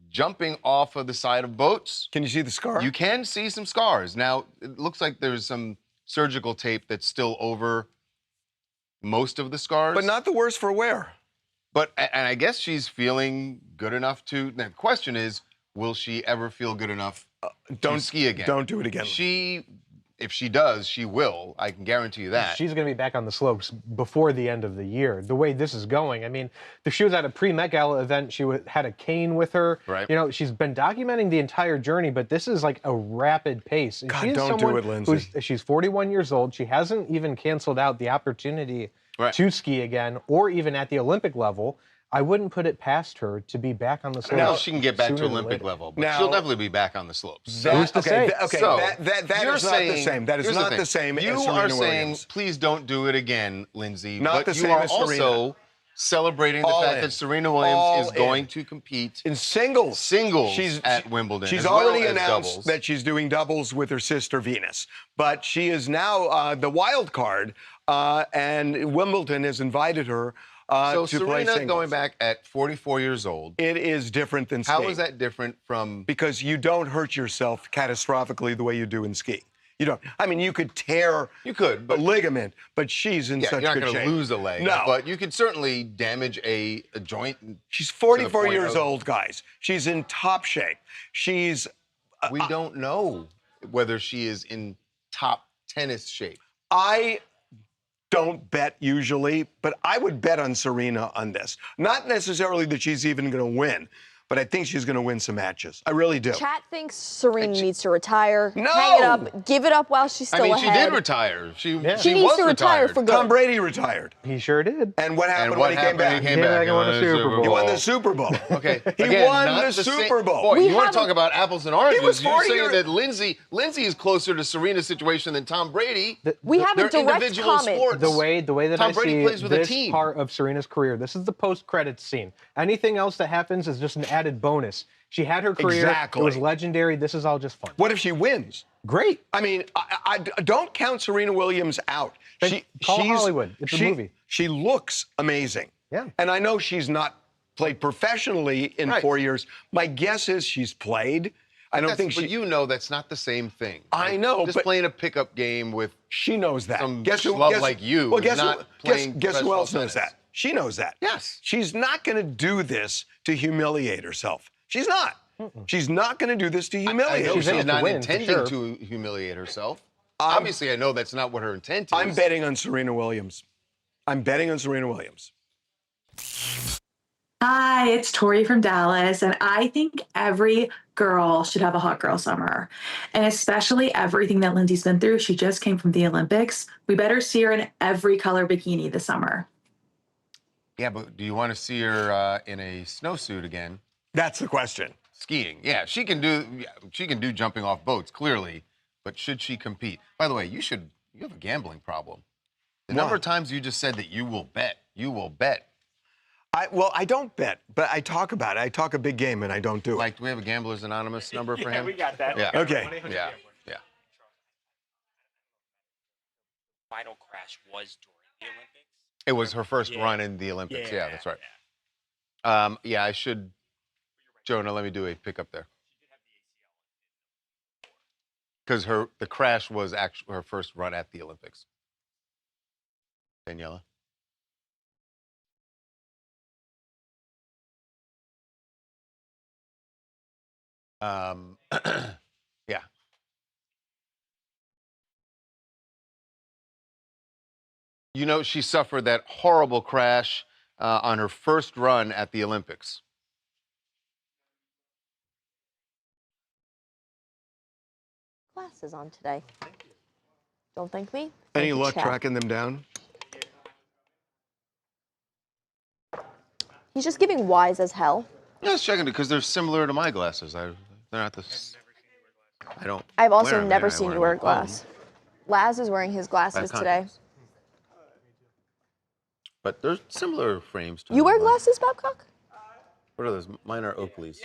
jumping off of the side of boats. Can you see the scar? You can see some scars. Now, it looks like there's some surgical tape that's still over most of the scars. But not the worse for wear. And I guess she's feeling good enough to. The question is, will she ever feel good enough to ski again? Don't do it again. If she does, she will. I can guarantee you that. She's going to be back on the slopes before the end of the year. The way this is going, I mean, she was at a pre-Met Gala event. She had a cane with her. Right. You know, she's been documenting the entire journey, but this is like a rapid pace. And God, she's don't do someone it, Lindsay. she's 41 years old. She hasn't even canceled out the opportunity to ski again, or even at the Olympic level. I wouldn't put it past her to be back on the slopes. Now she can get back to sooner than Olympic later. level, but Now- she'll definitely be back on the slopes. Who's to say? Okay, So, that you're is not the saying- same. That is here's not thing. the same You as Serena are saying, Williams. please don't do it again, Lindsay. Not but the you same are as Serena. also celebrating the All fact in. that Serena Williams All is in. going to compete in singles. At Wimbledon. She's as well already as announced doubles. that she's doing doubles with her sister Venus, but she is now the wild card, and Wimbledon has invited her So to play Serena singles. going back at 44 years old. It is different than skiing. How is that different from? Because you don't hurt yourself catastrophically the way you do in skiing. You don't. I mean, you could tear but a ligament, but she's in such you're not good going shape. to lose a leg. No. But you could certainly damage a joint. She's 44 years old, guys. She's in top shape. She's. We don't know whether she is in top tennis shape. I don't bet usually, but I would bet on Serena on this. Not necessarily that she's even going to win, but I think she's going to win some matches. I really do. Chat thinks Serena needs to retire. No! Hang it up. Give it up while she's still ahead. She did retire. She needs was to retire for good. Tom Brady retired. He sure did. And what happened And when he came back? He came back and won the Super Bowl. He won the Super Bowl. Okay. He Again, won not the Super Bowl. Boy, you want to talk about apples and oranges? He was You're 40 saying years- that Lindsay is closer to Serena's situation than Tom Brady. We have a They're direct individual comment. sports. The way that Tom I Brady see plays with a this team. part of Serena's career, this is the post-credits scene. Anything else that happens is just an added bonus. She had her career. Exactly. It was legendary. This is all just fun. What if she wins? Great. I mean, I don't count Serena Williams out. Call Hollywood. It's a movie. She looks amazing. Yeah. And I know she's not played professionally in 4 years. My guess is she's played. I don't think she. But you know that's not the same thing. I know, Just but playing a pickup game with she knows that. some Guess who? schlub like you. Well, is guess not who? playing Guess who professional else knows tennis. that? She knows that. Yes. She's not going to do this to humiliate herself. She's not. She's not going to do this to I humiliate know herself. she's not win, for intending sure. to humiliate herself. Obviously, I know that's not what her intent is. I'm betting on Serena Williams. I'm betting on Serena Williams. Hi, it's Tori from Dallas, and I think every girl should have a hot girl summer, and especially everything that Lindsay's been through. She just came from the Olympics. We better see her in every color bikini this summer. Yeah, but do you want to see her in a snowsuit again? That's the question. Skiing, yeah, she can do jumping off boats clearly, but should she compete? By the way, you have a gambling problem. The number of times you just said that you will bet. Well, I don't bet, but I talk about it. I talk a big game, and I don't do it. Like, do we have a Gamblers Anonymous number for him? we got that. Yeah. Okay. Yeah. Final crash was during the Olympics. It was her first run in the Olympics. Yeah, that's right. Yeah, I should. Jonah, let me do a pickup there. Because the crash was actually her first run at the Olympics. Daniela? Yeah. You know, she suffered that horrible crash on her first run at the Olympics. Glasses on today. Don't thank me. Any Thank the luck chat. tracking them down? He's just giving wise as hell. Yeah, I was checking it because they're similar to my glasses. They're not this. I don't. I've also wear 'em, never I seen you them wear at home. glass. Laz is wearing his glasses today. contacts. But they're similar frames to You wear mine. glasses, Babcock? What are those? Mine are Oakleys.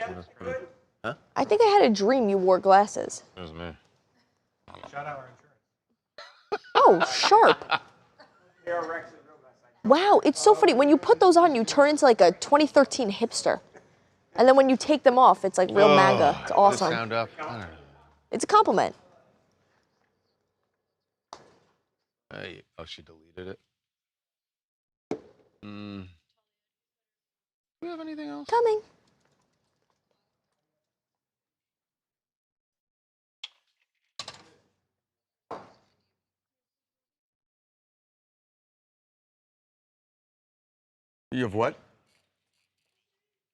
Huh? I think I had a dream you wore glasses. It was me. Shout out our insurance. Oh, sharp. Wow, it's so funny. When you put those on, you turn into like a 2013 hipster. And then when you take them off, it's like real MAGA. It's awesome. This sound up. I don't know. It's a compliment. Hey, oh, she deleted it. Do we have anything else? Coming. You have what?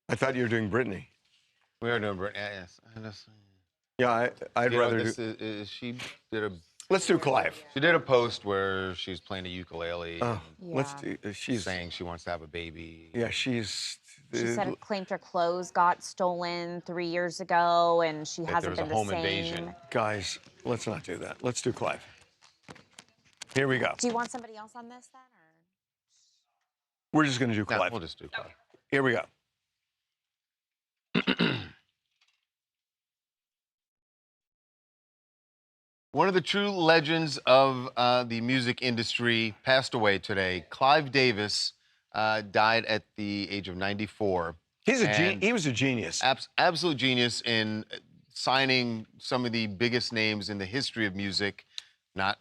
I thought you were doing Britney. We are doing Britney. Yes. Yeah, I'd You know, rather this do. she did a. Let's do Clive. She did a post where she's playing a ukulele. Oh, and let's do. She's saying she wants to have a baby. Yeah, she's. She said claimed her clothes got stolen 3 years ago, and she That hasn't there been was a the home same. invasion. Guys, let's not do that. Let's do Clive. Here we go. Do you want somebody else on this then? We're just going to do No, Clive. we'll just do Clive. Here we go. One of the true legends of the music industry passed away today. Clive Davis died at the age of 94. He was a genius. Absolute genius in signing some of the biggest names in the history of music. Not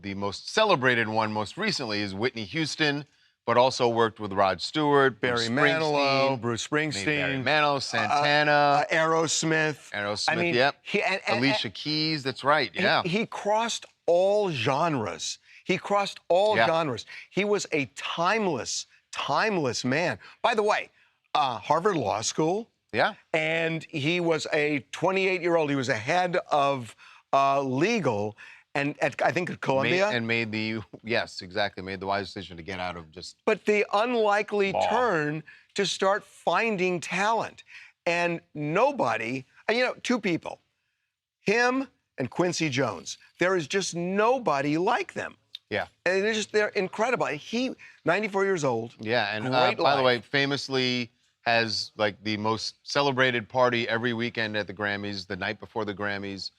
the most celebrated one most recently is Whitney Houston, but also worked with Rod Stewart, Barry Manilow, Bruce Springsteen, Barry Manilow, Santana, Aerosmith. I mean, yep. Alicia Keys, that's right, yeah. He crossed all genres. He crossed all genres. He was a timeless man. By the way, Harvard Law School. Yeah. And he was a 28-year-old. He was a head of legal, and I think at Columbia. Made the wise decision to get out of just. But the unlikely turn to start finding talent. And nobody, two people, him and Quincy Jones. There is just nobody like them. Yeah. And they're incredible. He, 94 years old. Yeah, and by the way, famously has like the most celebrated party every weekend at the Grammys, the night before the Grammys.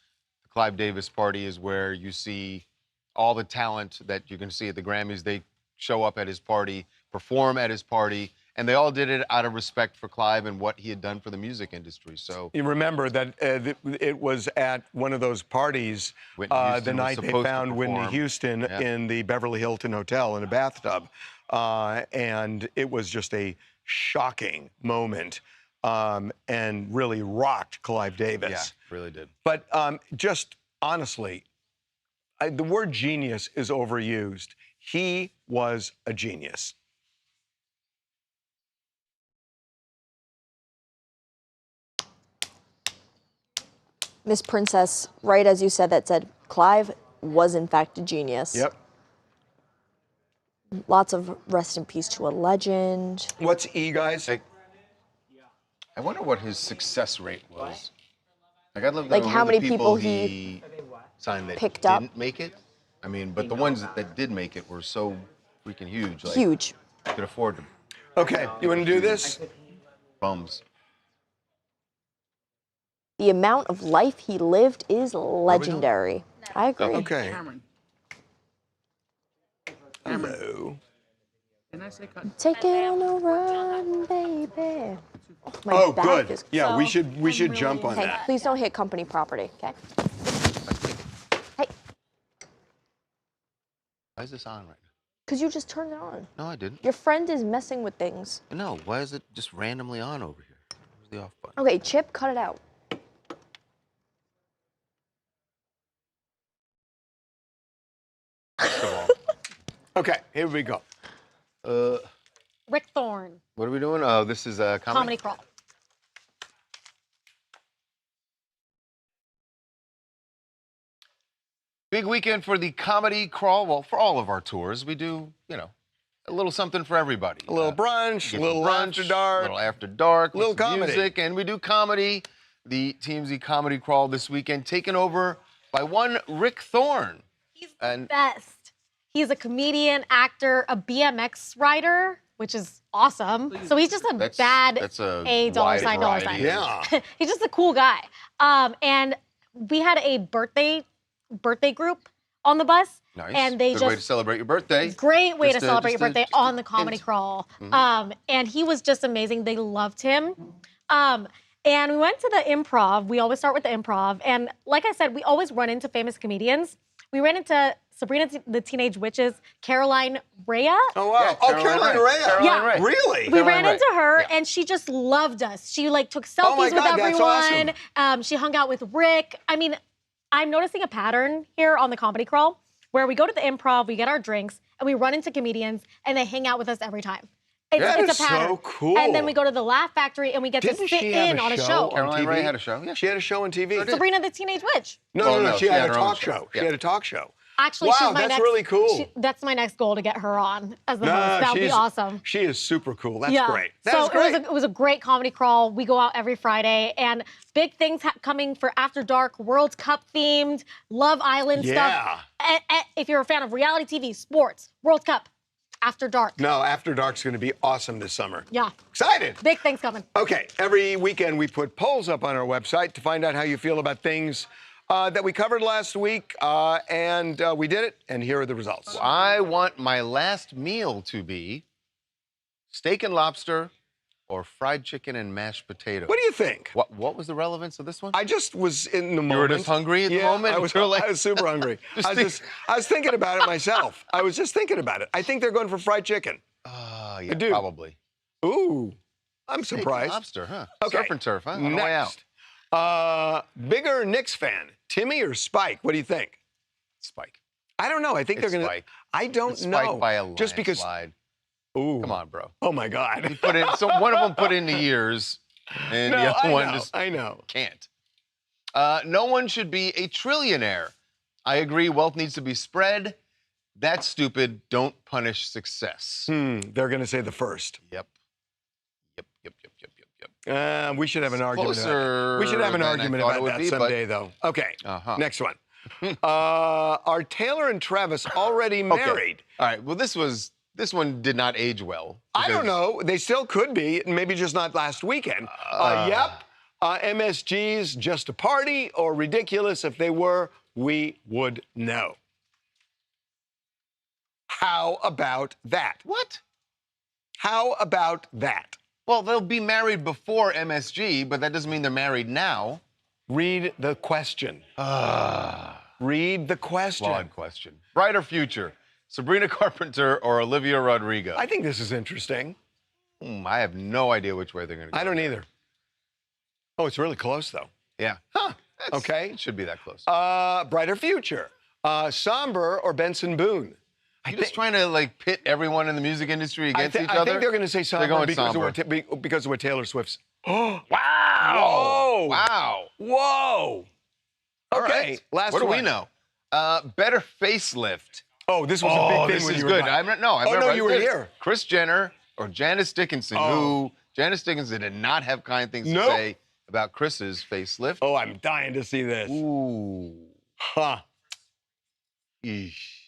The Clive Davis party is where you see all the talent that you can see at the Grammys. They show up at his party, perform at his party, and they all did it out of respect for Clive and what he had done for the music industry. So you remember that it was at one of those parties the night they found Whitney Houston in the Beverly Hilton Hotel in a bathtub, and it was just a shocking moment and really rocked Clive Davis. Yeah, really did. But just honestly, the word genius is overused. He was a genius. Miss Princess, right as you said, that said Clive was in fact a genius. Yep. Lots of rest in peace to a legend. What's E, guys? I wonder what his success rate was. Like, I'd love to Like know how the many people he signed that picked up. didn't make it. I mean, but the ones that did make it were so freaking huge. Like, Huge. Could afford them. Okay, you want to do this? Bums. The amount of life he lived is legendary. I agree. Okay. Hello. Take it on a run, baby. Oh, my Oh, back good. is Yeah, so- we should jump on Hey, that. please don't hit company property, okay? Hey, Why is this on right now? because you just turned it on. No, I didn't. Your friend is messing with things. No, why is it just randomly on over here? Where's the off button? Okay, Chip, cut it out. Okay, here we go. Rick Thorne, What are we doing? Oh, this is a Comedy Crawl. Big weekend for the Comedy Crawl. Well, for all of our tours, we do, a little something for everybody. A little brunch, a little after a dark. little after dark, Little with some comedy. music, and we do comedy. The TMZ Comedy Crawl this weekend, taken over by one Rick Thorne. And Best. He's a comedian, actor, a BMX rider, which is awesome. So he's just a That's a $A dollar sign, dollar wide sign. variety. Yeah. He's just a cool guy. And we had a birthday group on the bus. Nice. And they Good way to celebrate your birthday. Great way to Just a- celebrate your just a- birthday just a on the Comedy hint. Crawl. And he was just amazing. They loved him. And we went to the improv. We always start with the improv. And like I said, we always run into famous comedians. We ran into Sabrina the Teenage Witch's Caroline Rhea. Oh, wow. Yeah, oh, Caroline Caroline Ray. Ray. Caroline Ray. Really? We Caroline ran Ray. into her, Yeah. and she just loved us. She took selfies Oh my with God, that's everyone. awesome. She hung out with Rick. I mean, I'm noticing a pattern here on the Comedy Crawl where we go to the improv, we get our drinks, and we run into comedians, and they hang out with us every time. That It's is a pattern. so cool. And then we go to the Laugh Factory, and we get Didn't to sit she have in on a show. show on Caroline TV? Ray had a show. Yeah. She had a show on TV. Sabrina the Teenage Witch. No, she had a her own talk show. She Yeah. had a talk show. Actually, Wow, she's my that's next. really cool. That's my next goal to get her on as the No, host. That would be she's- awesome. She is super cool. That's Yeah. great. So That's great. it was a great comedy crawl. We go out every Friday, and big things coming for After Dark, World Cup themed, Love Island stuff. If you're a fan of reality TV, sports, World Cup, After Dark. No, After Dark's going to be awesome this summer. Yeah. Excited. Big things coming. Okay, every weekend we put polls up on our website to find out how you feel about things that we covered last week, and we did it, and here are the results. I want my last meal to be steak and lobster or fried chicken and mashed potatoes? What do you think? What was the relevance of this one? I just was in the moment. You were just hungry at the moment? I was super hungry. I was thinking about it myself. I was just thinking about it. I think they're going for fried chicken. Yeah, probably. Ooh, I'm Steak and surprised. lobster, huh? Okay. Surf and turf, huh? On the way out. Next. Bigger Knicks fan, Timmy or Spike? What do you think? Spike. I don't know. I think they're going to. Spike. I don't It's know. Spike by a just because. landslide. Ooh. Come on, bro. Oh my God. He put in. So one of them put in the years, and No, the other I one know, just I know. can't. No one should be a trillionaire. I agree. Wealth needs to be spread. That's stupid. Don't punish success. They're going to say the first. Yep. We should have an argument. Closer We should have an than I argument thought about it would that be, but- someday, though. Okay. Next one. Are Taylor and Travis already married? All right. Well, this one did not age well. I don't know. They still could be. Maybe just not last weekend. Yep. MSG's just a party, or ridiculous. If they were, we would know. How about that? What? How about that? Well, they'll be married before MSG, but that doesn't mean they're married now. Read the question. Read the question. Flawed question. Brighter future, Sabrina Carpenter or Olivia Rodrigo? I think this is interesting. I have no idea which way they're going to go. I don't either. Oh, it's really close, though. Yeah. Huh. Okay. It should be that close. Brighter future. Somber or Benson Boone? You're just trying to like pit everyone in the music industry against each other? I think they're going to say somber, They're going because of what Taylor Swift's. Wow! Whoa! Wow! Whoa! All Okay, right. last what do one. we know? Better facelift. Oh, this was a big thing this when is you good. were I remember you were here. Chris Jenner or Janice Dickinson, who Janice Dickinson did not have kind things to say about Chris's facelift. Oh, I'm dying to see this. Ooh. Huh. Eesh.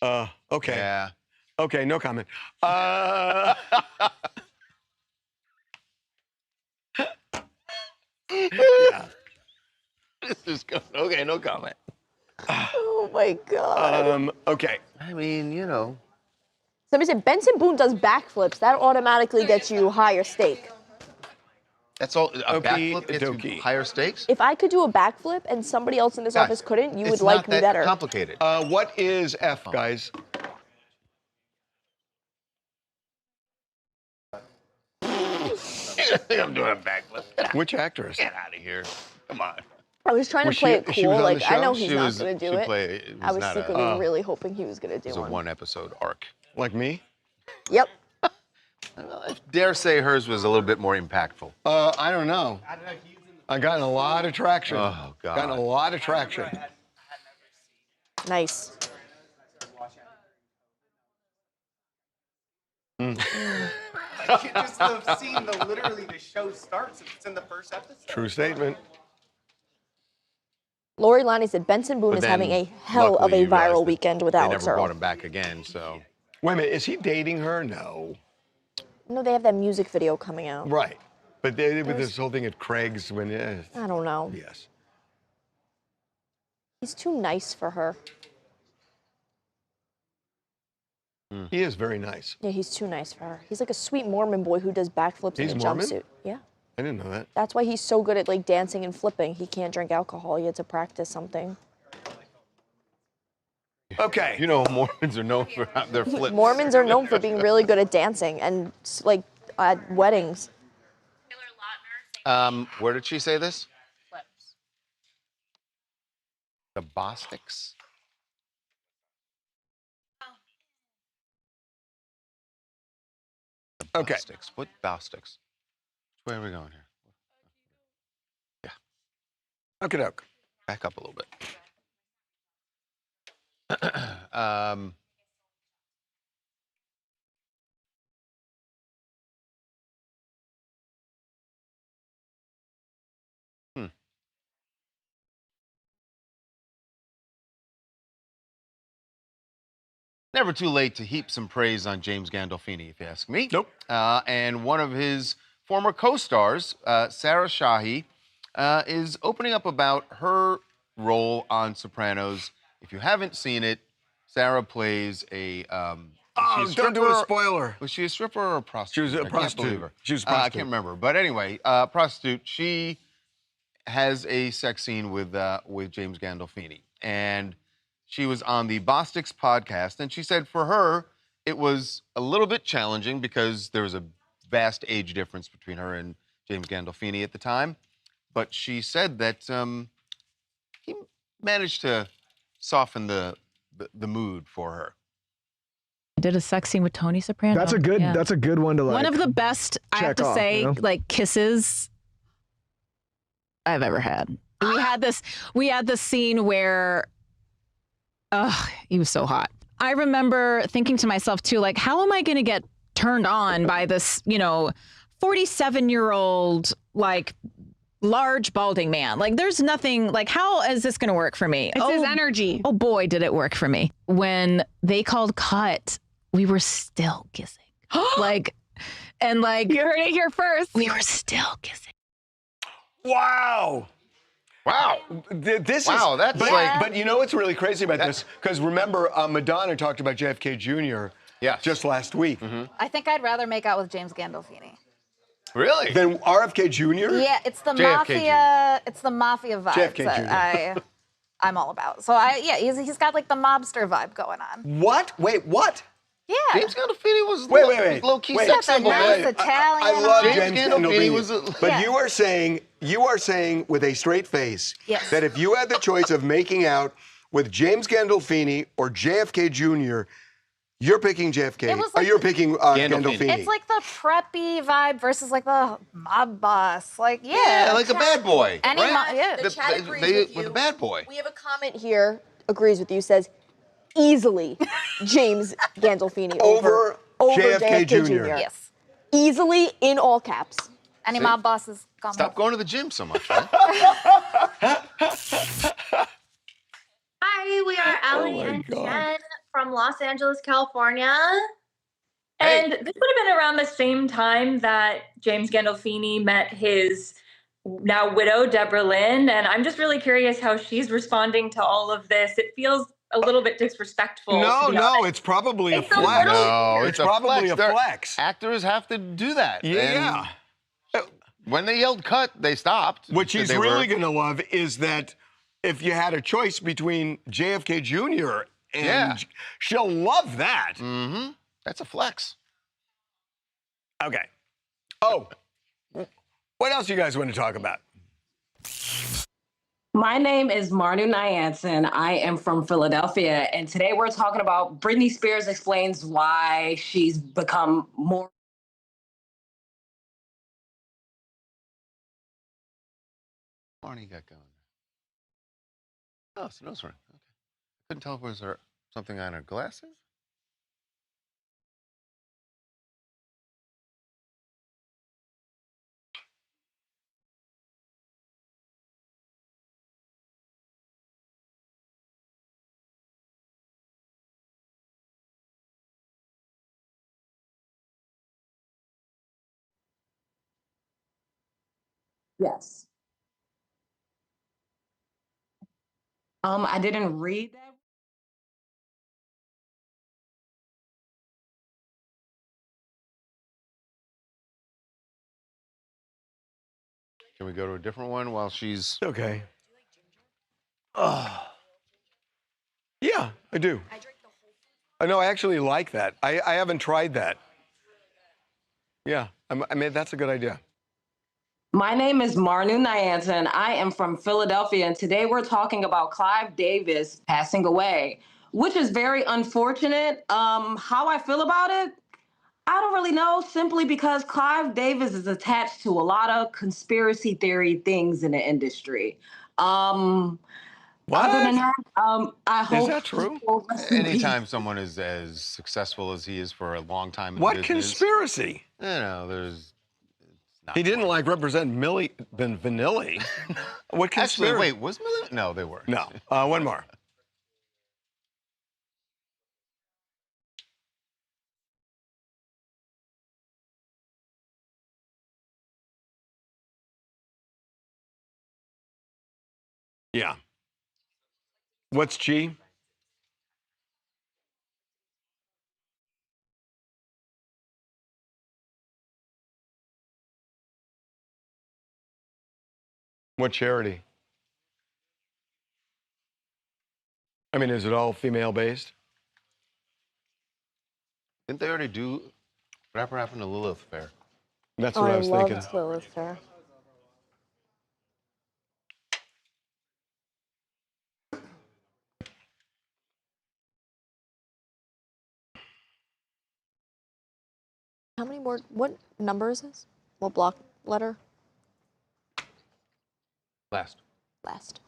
Okay. Yeah. Okay, no comment. Yeah. This is good. Okay, no comment. Oh my God. Okay. I mean, you know. Somebody said Benson Boone does backflips. That automatically gets you higher stake. That's all. A Okey backflip gets you dokey. higher stakes? If I could do a backflip and somebody else in this Guys, office couldn't, you it's would like not me that better. complicated. What is F, guys? I think I'm doing a backflip. Which actress? Get out of here. Come on. I was trying Was to play she- it she cool. was on Like the I show? know he's She not was- going to do she it. played- it I was was not a- secretly really hoping he was going to do It's a one. one-episode arc. Like me? Yep. I dare say hers was a little bit more impactful. I don't know. I got a lot of traction. Oh, God. Got a lot of traction. Nice. You just have seen literally the show starts and it's in the first episode. True statement. Lori Lonnie said Benson Boone But is then, having a hell of luckily, a you realize viral that weekend with They Alex never brought Earl. him back again, so. Wait a minute, is he dating her? No. No, they have that music video coming out. Right. But they with this whole thing at Craig's when I don't know. Yes. He's too nice for her. He is very nice. Yeah, he's too nice for her. He's like a sweet Mormon boy who does backflips He's in a Mormon? jumpsuit. Yeah. I didn't know that. That's why he's so good at like dancing and flipping. He can't drink alcohol. He had to practice something. Okay. You know, Mormons are known for their flips. Mormons are known for being really good at dancing and like at weddings. Where did she say this? Flips. The Bostics? Okay. Bostics. What Bostics? Where are we going here? Okay, doke. Back up a little bit. Never too late to heap some praise on James Gandolfini, if you ask me. Nope. And one of his former co-stars, Sarah Shahi, is opening up about her role on Sopranos. If you haven't seen it, Sarah plays a Oh, don't do a spoiler. Was she a stripper or a prostitute? She was a I prostitute. can't believe her. She was a I prostitute. can't remember. But anyway, prostitute. She has a sex scene with James Gandolfini, and she was on the Bostix podcast, and she said for her it was a little bit challenging because there was a vast age difference between her and James Gandolfini at the time, but she said that he managed to soften the mood for her. I did a sex scene with Tony Soprano. That's a good. Yeah. That's a good one to like. One of the best, I have check to off, say, you know? like kisses I've ever had. We had this scene where, he was so hot. I remember thinking to myself too, like, how am I going to get turned on by this, 47-year-old, like, large balding man? Like, there's nothing, like, how is this going to work for me? It's his energy. Oh boy, did it work for me. When they called cut, we were still kissing. Like, and like, you heard it here first. We were still kissing. Wow. Wow. This Wow, is, that's but, like- But you know what's really crazy about this? Because remember, Madonna talked about JFK Jr. just last week. I think I'd rather make out with James Gandolfini. Really? Than RFK Jr.? Yeah, it's the JFK mafia. It's the mafia vibe JFK that Jr. I'm all about. So he's got like the mobster vibe going on. What? Wait, what? Yeah. James Gandolfini was Wait. low-key Wait. sex symbol. Nice man. Italian. I love James James Gandolfini Gandolfini. was But Yeah. you are saying with a straight face Yes. that if you had the choice of making out with James Gandolfini or JFK Jr., you're picking JFK. It was Or like you're picking Gandolfini. It's like the preppy vibe versus like the mob boss. Like, yeah. Yeah, like a bad boy. Any right? yeah. The chat agrees with with you. a bad boy. We have a comment here, agrees with you, says easily James Gandolfini over JFK Jr. Yes. Easily in all caps. Any See? mob bosses come Stop going to the gym so much, right? Hi, we are Allie and Jen from Los Angeles, California. And this would have been around the same time that James Gandolfini met his now widow, Deborah Lynn. And I'm just really curious how she's responding to all of this. It feels a little bit disrespectful. No, to be no, honest. it's probably It's a flex. No, it's probably a They're- flex. Actors have to do that. Yeah. And when they yelled cut, they stopped. What she's They really were- going to love is that if you had a choice between JFK Jr. and Yeah. she'll love that. Mm-hmm. That's a flex. Okay. Oh, what else you guys want to talk about? My name is Marnu Nyansen. I am from Philadelphia, and today we're talking about Britney Spears explains why she's become more. Barney got going. Oh, it's a nose ring. Okay. Couldn't tell if it was her something on her glasses. Yes. I didn't read that. Can we go to a different one while she's okay? Yeah, I do. I know. I actually like that. I haven't tried that. Yeah, I mean that's a good idea. My name is Marnu Nyansen. I am from Philadelphia, and today we're talking about Clive Davis passing away, which is very unfortunate. How I feel about it, I don't really know, simply because Clive Davis is attached to a lot of conspiracy theory things in the industry. Other than that, I hope. Is that true? Anytime someone is as successful as he is for a long time in What business, conspiracy? You know, there's. He didn't like represent Millie Vanilli. What conspiracy? Actually, wait, was Millie? No, they were. No. One more. Yeah. What's G? What charity? I mean, is it all female-based? Didn't they already do whatever happened to Lilith Fair? That's what I was thinking. Lilith Fair. How many more? What number is this? What block letter? Last. Last.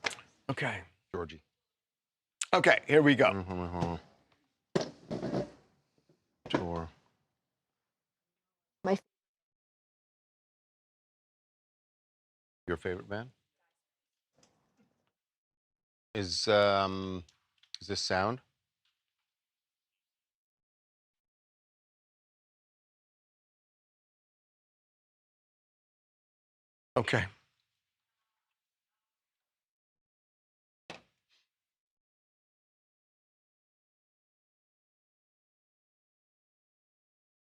Okay. Georgie. Okay, here we go. Tour. My Your favorite band? Is this sound? Okay.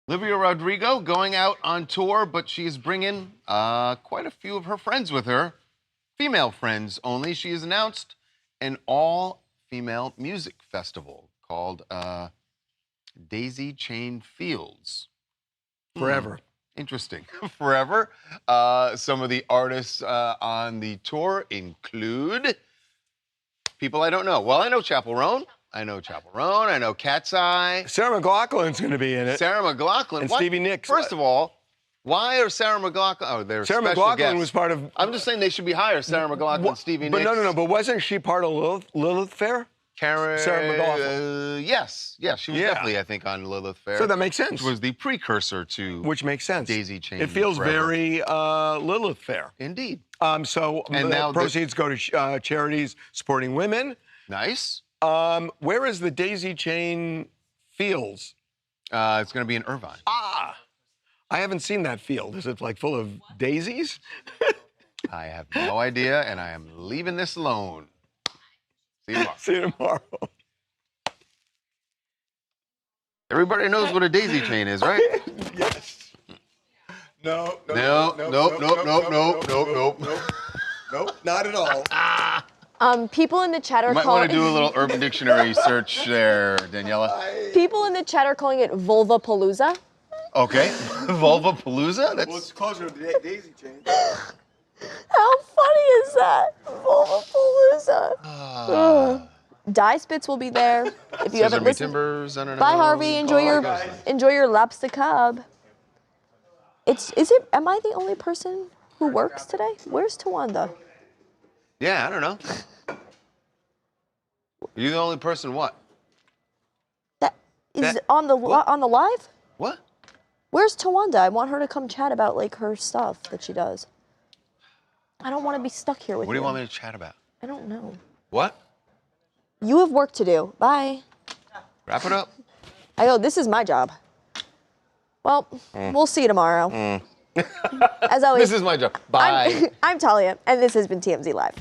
Olivia Rodrigo going out on tour, but she's bringing quite a few of her friends with her. Female friends only. She has announced an all-female music festival called Daisy Chain Fields. Forever. Interesting. Forever. Some of the artists on the tour include people I don't know. Well, I know Chapel Roan. I know Cat's Eye. Sarah McLachlan's going to be in it. Sarah McLachlan. And What? Stevie Nicks. First of all, why are Sarah McLachlan? Oh, they're Sarah special McLachlan guests. was part of. I'm just saying they should be higher. Sarah McLachlan, and Stevie But Nicks. no. But wasn't she part of Lilith Fair? Karen. Sarah McLachlan. Yes, she was definitely, I think, on Lilith Fair. So that makes sense. Which was the precursor to. Which makes sense. Daisy Chain. It feels Forever. very Lilith Fair. Indeed. So And the now proceeds go to charities supporting women. Nice. Where is the Daisy Chain Fields? It's going to be in Irvine. I haven't seen that field. Is it like full of daisies? I have no idea, and I am leaving this alone. See you tomorrow. See you tomorrow. Everybody knows what a daisy chain is, right? Yes. No, Nope, not at all. People in the chat are You might calling. want to do a little Urban Dictionary search there, Daniela. People in the chat are calling it Vulvapalooza. Okay. Vulva Palooza? That's... Well, it's closer to the daisy chain. How funny is that? Vulvapalooza. Die Spitz will be there. If you haven't listened. Timbers, I don't know. Bye, Harvey. Enjoy your Lapsta Cub. Am I the only person who works today? Where's Tawanda? Yeah, I don't know. Are you the only person what? Is on the live? What? Where's Tawanda? I want her to come chat about like her stuff that she does. I don't want to be stuck here with you. What do you want me to chat about? I don't know. What? You have work to do. Bye. Wrap it up. I go, this is my job. Well, we'll see you tomorrow. As always. This is my job. Bye. I'm Talia, and this has been TMZ Live.